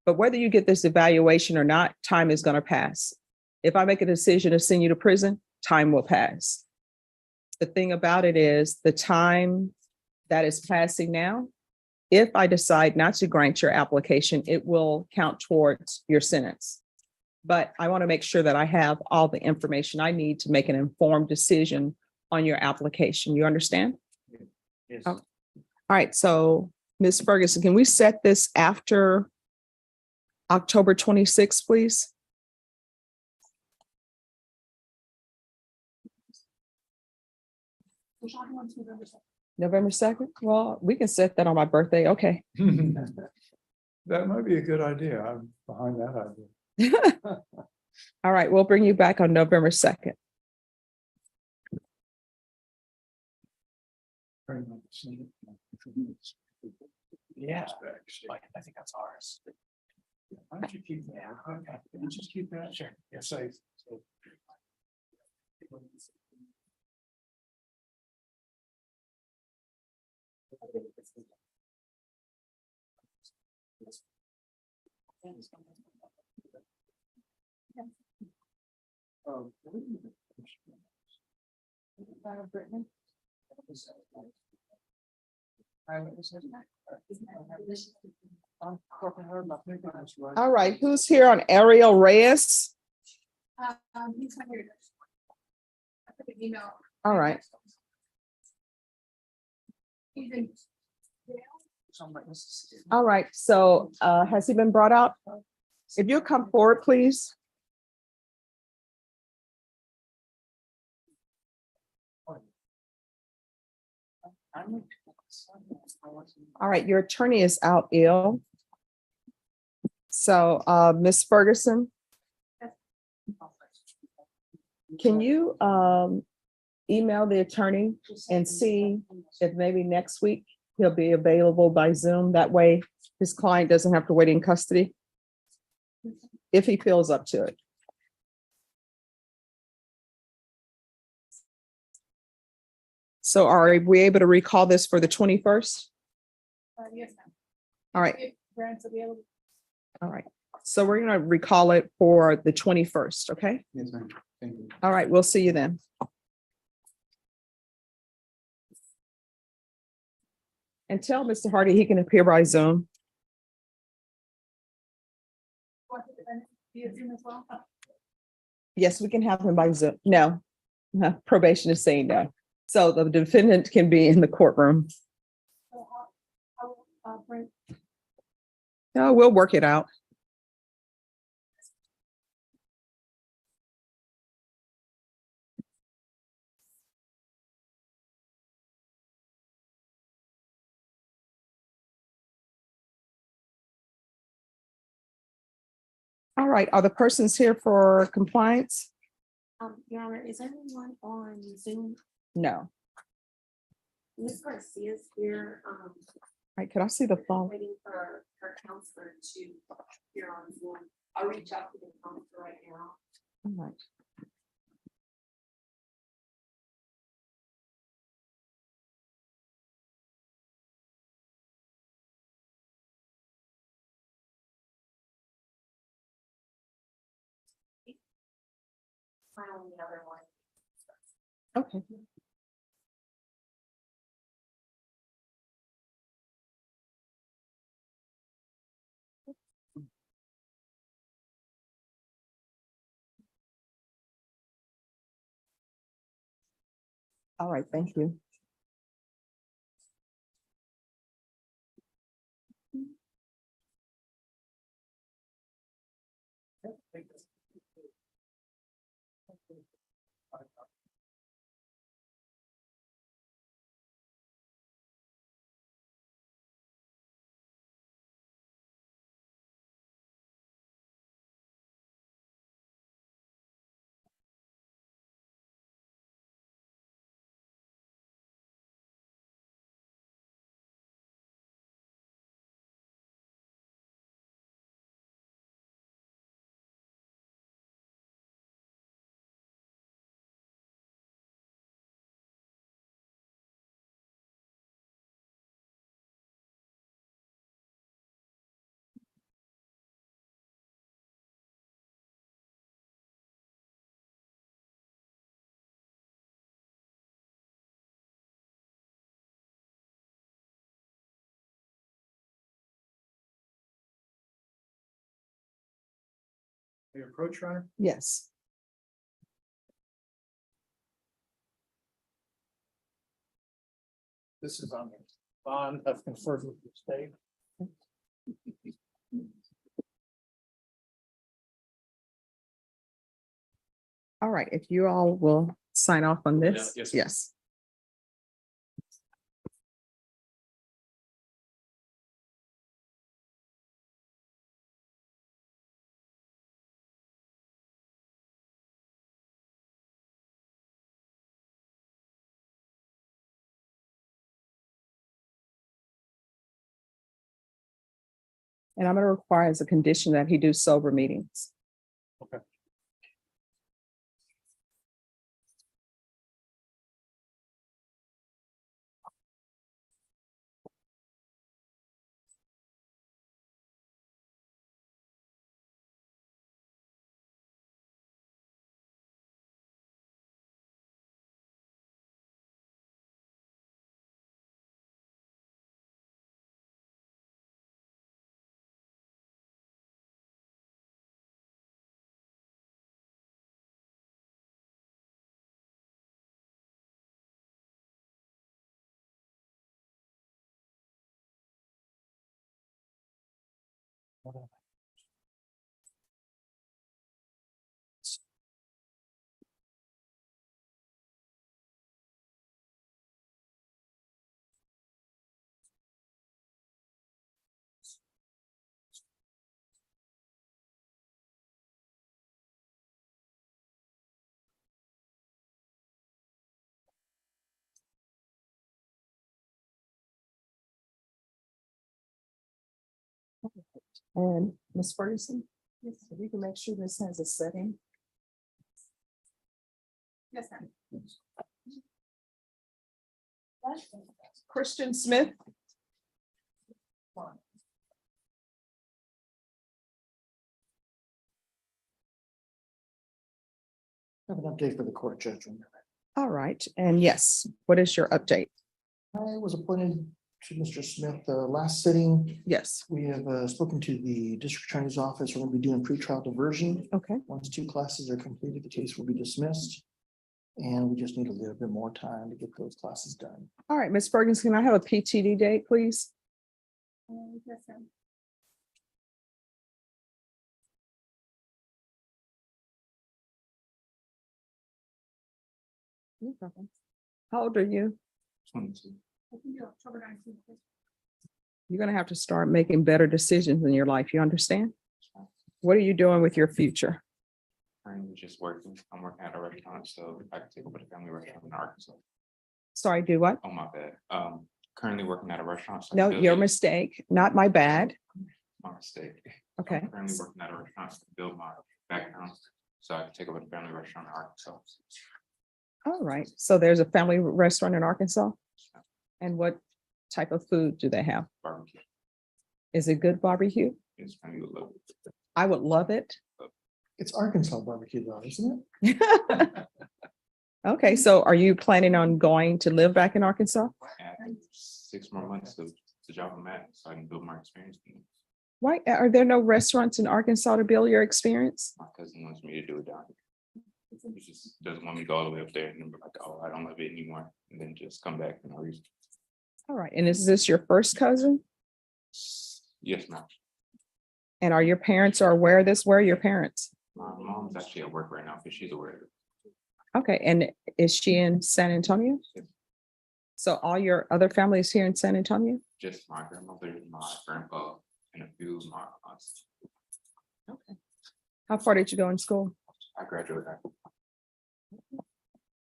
But whether you get this evaluation or not, time is going to pass. If I make a decision to send you to prison, time will pass. The thing about it is the time that is passing now if I decide not to grant your application, it will count towards your sentence. But I want to make sure that I have all the information I need to make an informed decision on your application. You understand? Yes. Oh. All right, so Ms. Ferguson, can we set this after October 26th, please? November 2nd? Well, we can set that on my birthday. Okay. That might be a good idea. I'm behind that idea. All right, we'll bring you back on November 2nd. Yeah, I think that's ours. Why don't you keep that? Okay, can you just keep that? Sure. Yes, I. All right, who's here on Ariel Reyes? He's not here. I put an email. All right. He's in All right, so has he been brought out? If you'll come forward, please. All right, your attorney is out ill. So Ms. Ferguson, can you email the attorney and see if maybe next week he'll be available by Zoom? That way his client doesn't have to wait in custody if he feels up to it. So are we able to recall this for the 21st? yes, ma'am. All right. If Grant's available. All right. So we're going to recall it for the 21st. Okay. Yes, ma'am. Thank you. All right. We'll see you then. And tell Mr. Hardy he can appear by Zoom. Want the defendant via Zoom as well? Yes, we can have him by Zoom. No, probation is saying no. So the defendant can be in the courtroom. So Brent, No, we'll work it out. All right, are the persons here for compliance? Your Honor, is everyone on Zoom? No. Ms. Garcia's here, All right, can I see the phone? waiting for her counselor to appear on Zoom. I'll reach out to the counselor right now. All right. Filing the other one. Okay. All right, thank you. Your approach, Your Honor? Yes. This is on the bond. I've conferred with the state. All right, if you all will sign off on this. Yes. Yes. And I'm going to require as a condition that he do sober meetings. Okay. And Ms. Ferguson, if you can make sure this has a setting. Yes, ma'am. Christian Smith. Have an update for the court judge. All right, and yes, what is your update? I was appointed to Mr. Smith, last sitting. Yes. We have spoken to the district attorney's office. We're going to be doing pretrial diversion. Okay. Once 2 classes are completed, the case will be dismissed. And we just need a little bit more time to get those classes done. All right, Ms. Ferguson, can I have a PTD date, please? Yes, ma'am. No problem. How old are you? 22. I can do October 19th. You're going to have to start making better decisions in your life. You understand? What are you doing with your future? I'm just working. I'm working at a restaurant, so I can take over the family restaurant in Arkansas. Sorry, do what? Oh, my bad. Currently working at a restaurant. so I No, can build your it. mistake, not my bad. My mistake. Okay. I'm currently working at a restaurant to build my background, so I can take over the family restaurant in Arkansas. All right, so there's a family restaurant in Arkansas? And what type of food do they have? Barbecue. Is it good barbecue? It's funny to love. I would love it. It's Arkansas barbecue though, isn't it? Okay, so are you planning on going to live back in Arkansas? And 6 more months to the job I'm at, so I can build my experience. Why are there no restaurants in Arkansas to build your experience? My cousin wants me to do it down here. He just doesn't want me to go all the way up there and then be like, oh, I don't love it anymore. And then just come back for no reason. All right, and is this your first cousin? Yes, ma'am. And are your parents are aware of this? Where are your parents? My mom's actually at work right now, but she's aware of it. Okay, and is she in San Antonio? So all your other family is here in San Antonio? Just my grandmother, my grandpa, and a few of my aunts. Okay. How far did you go in school? I graduated.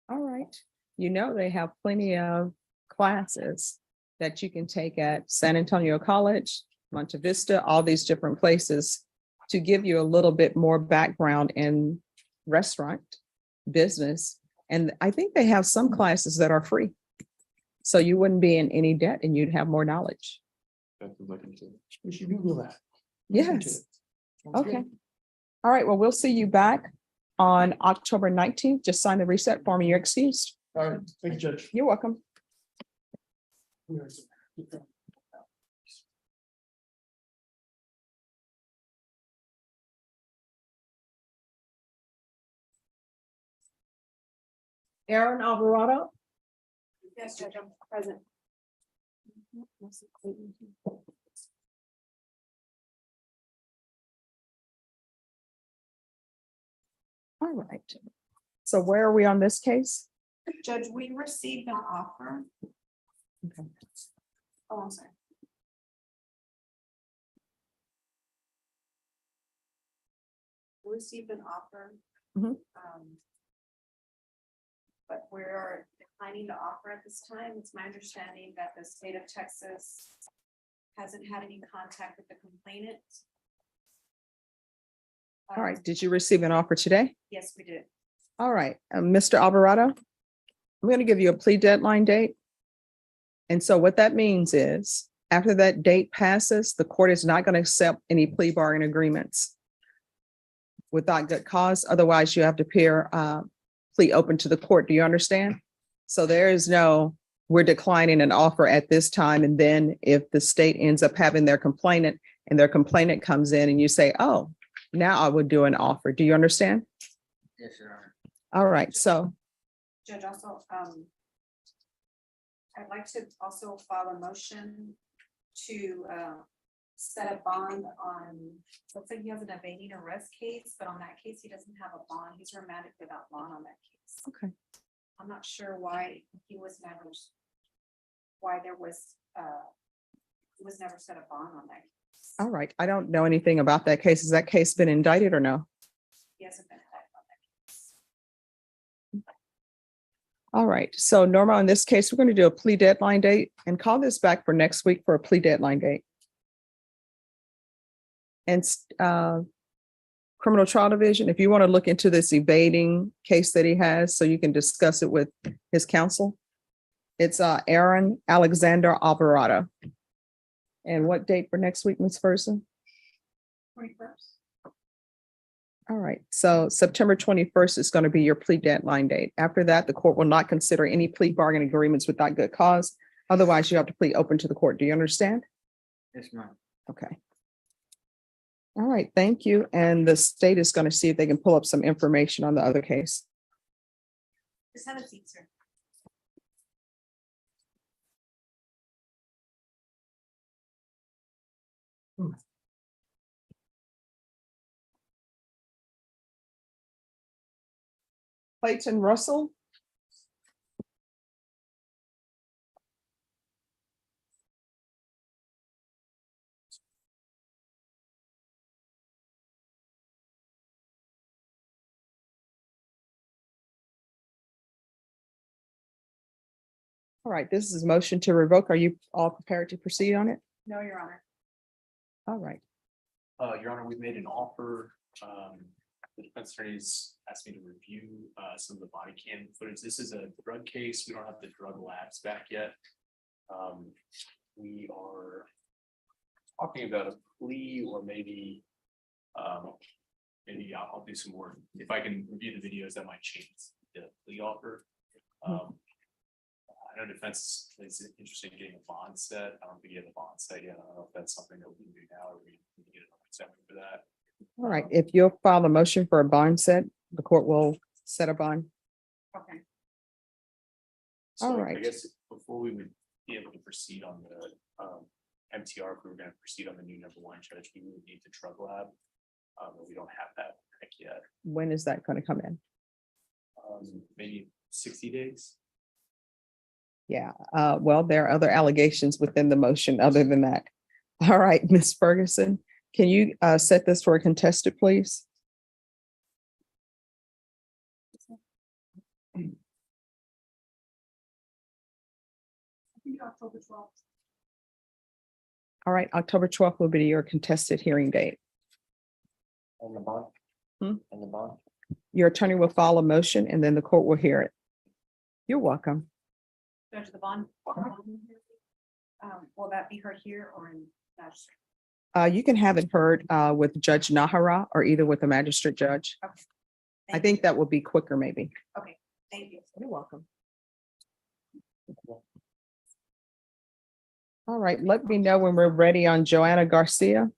All right. You know, they have plenty of classes that you can take at San Antonio College, Monte Vista, all these different places to give you a little bit more background in restaurant business. And I think they have some classes that are free. So you wouldn't be in any debt and you'd have more knowledge. We should Google that. Yes. Sounds Okay. good. All right. Well, we'll see you back on October 19th. Just sign the reset form and you're excused. All right, thank you, Judge. You're welcome. Aaron Alvarado. Yes, Judge, I'm present. All right. So where are we on this case? Judge, we received an offer. Okay. Oh, I'm sorry. We received an offer. Mhm. But we're declining the offer at this time. It's my understanding that the state of Texas hasn't had any contact with the complainant. All right. Did you receive an offer today? Yes, we did. All right, Mr. Alvarado, I'm going to give you a plea deadline date. And so what that means is after that date passes, the court is not going to accept any plea bargain agreements without good cause. Otherwise, you have to appear plea open to the court. Do you understand? So there is no, we're declining an offer at this time. And then if the state ends up having their complainant and their complainant comes in and you say, oh, now I would do an offer. Do you understand? Yes, Your Honor. All right, so Judge, also, I'd like to also file a motion to set a bond on, looks like he has an evading arrest case, but on that case, he doesn't have a bond. He's remanded without bond on that case. Okay. I'm not sure why he was never, why there was, he was never set a bond on that case. all right, I don't know anything about that case. Has that case been indicted or no? He hasn't been indicted on that case. All right, so Norma, in this case, we're going to do a plea deadline date and call this back for next week for a plea deadline date. And criminal trial division, if you want to look into this evading case that he has, so you can discuss it with his counsel. It's Aaron Alexander Alvarado. And what date for next week, Ms. Ferguson? 21st. All right, so September 21st is going to be your plea deadline date. After that, the court will not consider any plea bargain agreements without good cause. Otherwise, you have to plead open to the court. Do you understand? Yes, ma'am. Okay. All right, thank you. And the state is going to see if they can pull up some information on the other case. Just have a seat, sir. Clayton Russell. All right, this is a motion to revoke. Are you all prepared to proceed on it? No, Your Honor. All right. Your Honor, we've made an offer. The defense attorneys asked me to review some of the body cam footage. This is a drug case. We don't have the drug labs back yet. We are talking about a plea or maybe maybe I'll do some more. If I can review the videos, that might change the plea offer. I know defense is interested in getting a bond set. I don't think you have a bond set yet. I don't know if that's something that we can do now or we need to get another set for that. All right, if you'll file a motion for a bond set, the court will set a bond. Okay. All So right. I guess before we would be able to proceed on the MTR, if we were going to proceed on the new number one judge, we would need the drug lab. But we don't have that back yet. When is that going to come in? Maybe 60 days. Yeah, well, there are other allegations within the motion other than that. All right, Ms. Ferguson, can you set this for a contested, please? October 12th. All right, October 12th will be your contested hearing date. And the bond? Hmm? And the bond? Your attorney will file a motion and then the court will hear it. You're welcome. Judge, the bond. Will that be heard here or in magistrate? You can have it heard with Judge Nahara or either with the magistrate judge. Okay. I think that would be quicker, maybe. Okay, thank you. You're welcome. All right, let me know when we're ready on Joanna Garcia.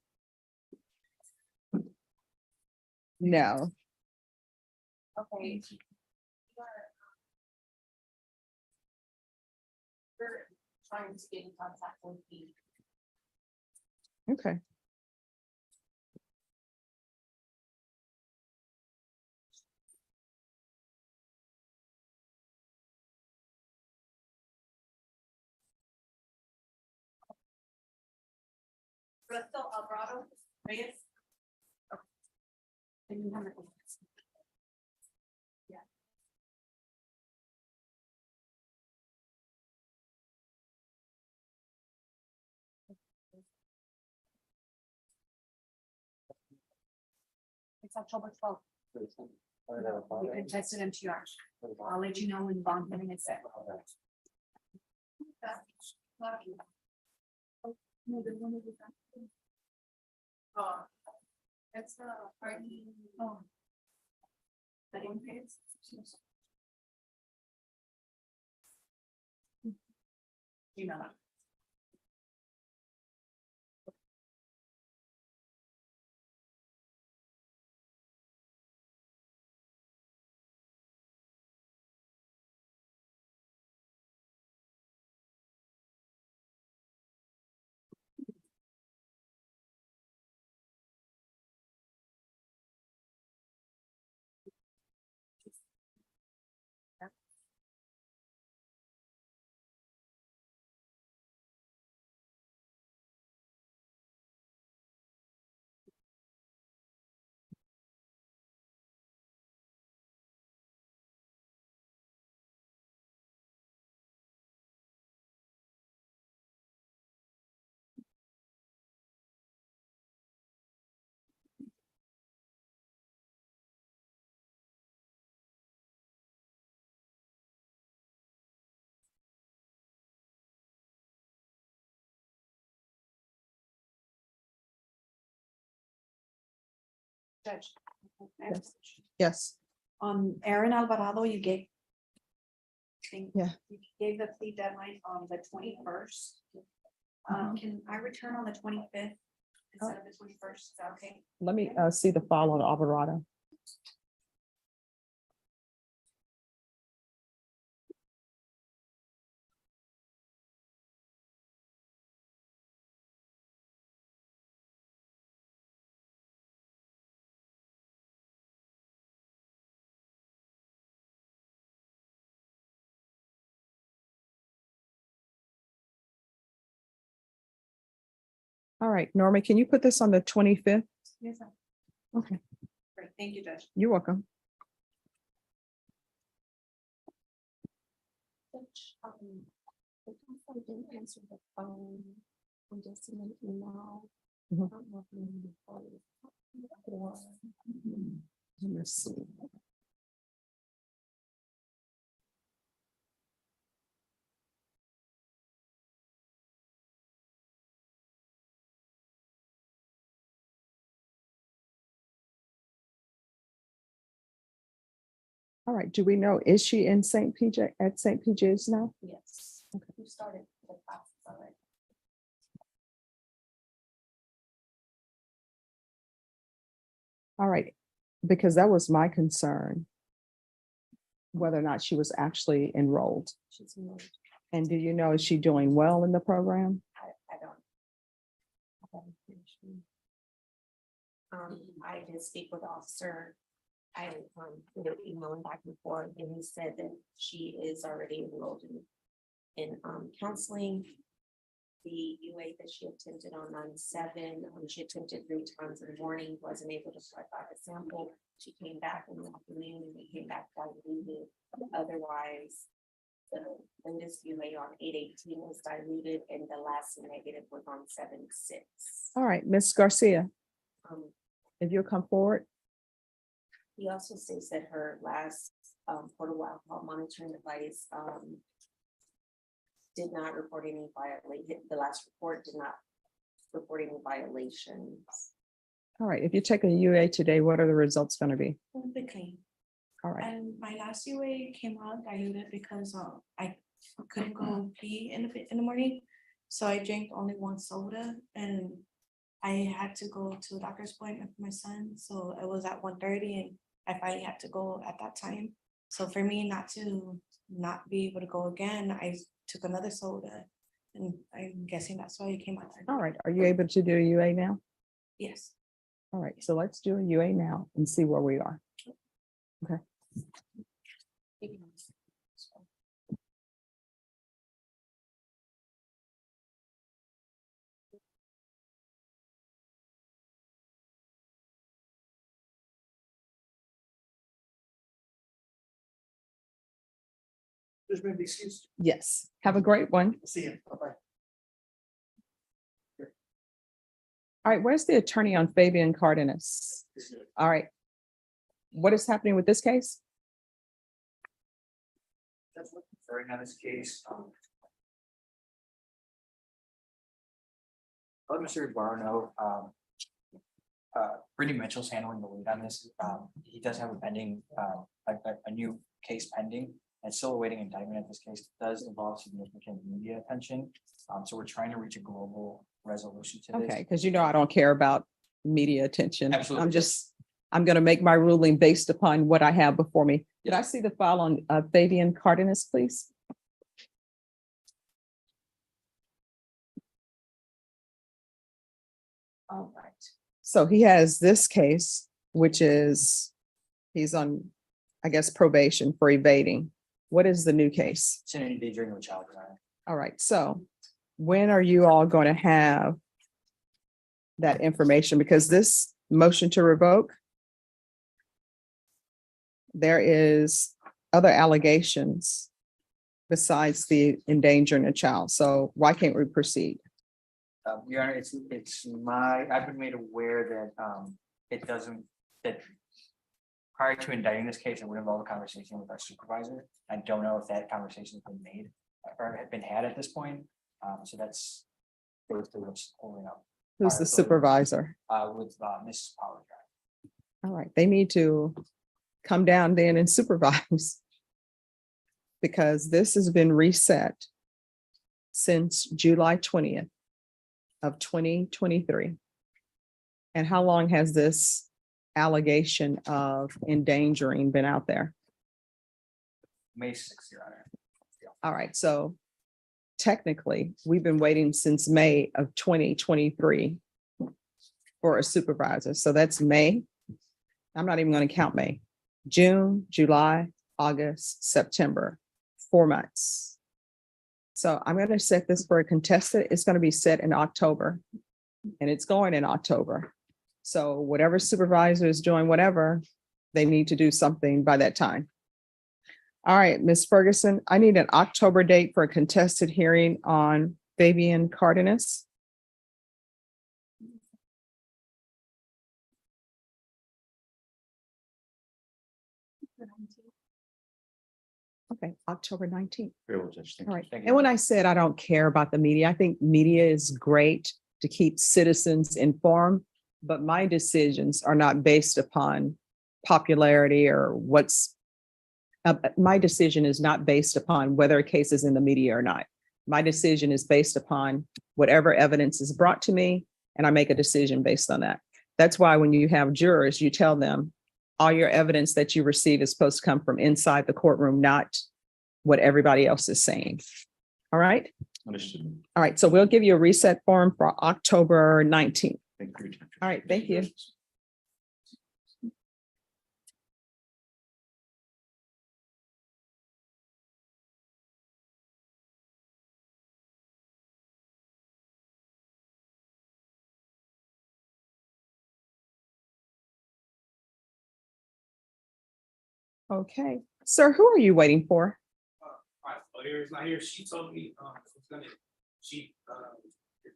No. Okay. trying to get in contact with the Okay. Bristol Alvarado Reyes. Yeah. It's October 12th. You can text it into yours. I'll let you know when bond hearing is set. No, the one with that. That's party. Oh. That one pays. You know. Judge. Yes. On Aaron Alvarado, you gave. Yeah. You gave the plea deadline on the 21st. Can I return on the 25th instead of the 21st? Is that okay? Let me see the file on Alvarado. All right, Norma, can you put this on the 25th? Yes, sir. Okay, Great. Thank you, Judge. you're welcome. The counsel didn't answer the phone. I'm just in an email. Mhm. I don't know if you need to call it. Let's see. All right, do we know, is she in St. PJ, at St. PJ's now? Yes. You started the process already. All right, because that was my concern. Whether or not she was actually enrolled. She's moved. And do you know, is she doing well in the program? I don't. I did speak with the officer. I emailing back and forth, and he said that she is already enrolled in counseling. The UA that she attempted on 9/7, she attempted 3 times in the morning, wasn't able to start back a sample. She came back in the afternoon and we came back diluted. Otherwise, the latest UA on 8/18 was diluted and the last negative was on 7/6. All right, Ms. Garcia, if you'll come forward. He also states that her last portable alcohol monitoring device did not report any violation. The last report did not report any violations. All right, if you're taking a UA today, what are the results going to be? The clean. All right, And my last UA came out diluted because I couldn't go pee in the morning. So I drank only 1 soda and I had to go to a doctor's appointment for my son. So it was at 1:30 and I finally had to go at that time. So for me not to not be able to go again, I took another soda And I'm guessing that's why he came out. All right, are you able to do a UA now? Yes. All right, so let's do a UA now and see where we are. Okay. There's been excuse. Yes, have a great one. See you. Bye-bye. All right, where's the attorney on Fabian Cardenas? All right. What is happening with this case? That's what referring on this case. Let Mr. Barno, Brittany Mitchell's handling the lead on this. He does have a pending, a new case pending and still awaiting indictment of this case. It does involve significant media attention. So we're trying to reach a global resolution to this. Okay, because you know I don't care about media attention. Absolutely. I'm going to make my ruling based upon what I have before me. Did I see the file on Fabian Cardenas, please? All right. So he has this case, which is, he's on, I guess, probation for evading. What is the new case? It's an endangering of a child. Your Honor. All right, so when are you all going to have that information? Because this motion to revoke, there is other allegations besides the endangering a child. So why can't we proceed? Your Honor, I've been made aware that it doesn't, that prior to indicting this case, it would involve a conversation with our supervisor. I don't know if that conversation has been made or had been had at this point. So that's what's holding up. Who's the supervisor? With Mrs. Power. All right, they need to come down then and supervise. Because this has been reset since July 20th of 2023. And how long has this allegation of endangering been out there? May 6th, Your Honor. All right, so technically, we've been waiting since May of 2023 for a supervisor. So that's May. I'm not even going to count May. June, July, August, September, 4 months. So I'm going to set this for a contested. It's going to be set in October, and it's going in October. So whatever supervisor is doing whatever, they need to do something by that time. All right, Ms. Ferguson, I need an October date for a contested hearing on Fabian Cardenas. Okay, October 19th. All right. And when I said I don't care about the media, I think media is great to keep citizens informed, but my decisions are not based upon popularity or my decision is not based upon whether a case is in the media or not. My decision is based upon whatever evidence is brought to me, and I make a decision based on that. That's why when you have jurors, you tell them all your evidence that you receive is supposed to come from inside the courtroom, not what everybody else is saying. All right. Understood. All right. So we'll give you a reset form for October 19th. Thank you. All right. Thank you. Okay. Sir, who are you waiting for? Lawyer's not here. She told me it's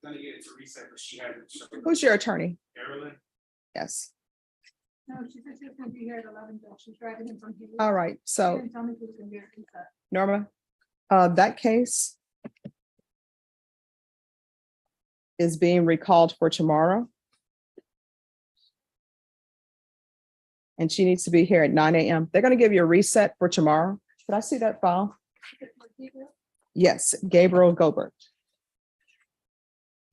gonna get into reset, but she hadn't. Who's your attorney? Carolyn. Yes. No, she said she's gonna be here at 11, but she's driving him from here. All right. So She didn't tell me she was gonna be at reset. Norma, that case is being recalled for tomorrow. And she needs to be here at 9 a.m. They're going to give you a reset for tomorrow. Should I see that file? Yes, Gabriel Gobert.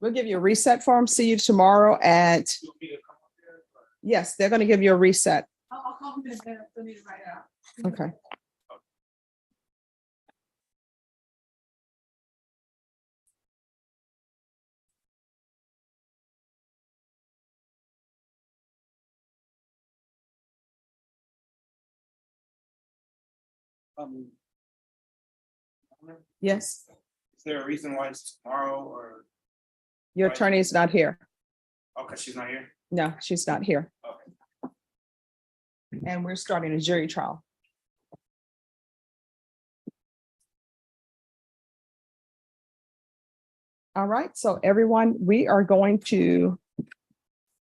We'll give you a reset form. See you tomorrow at. Yes, they're going to give you a reset. I'll call him in advance. I need to write it out. Okay. Yes, Is there a reason why it's tomorrow or, your attorney is not here. okay, she's not here? No, she's not here. Okay. And we're starting a jury trial. All right, so everyone, we are going to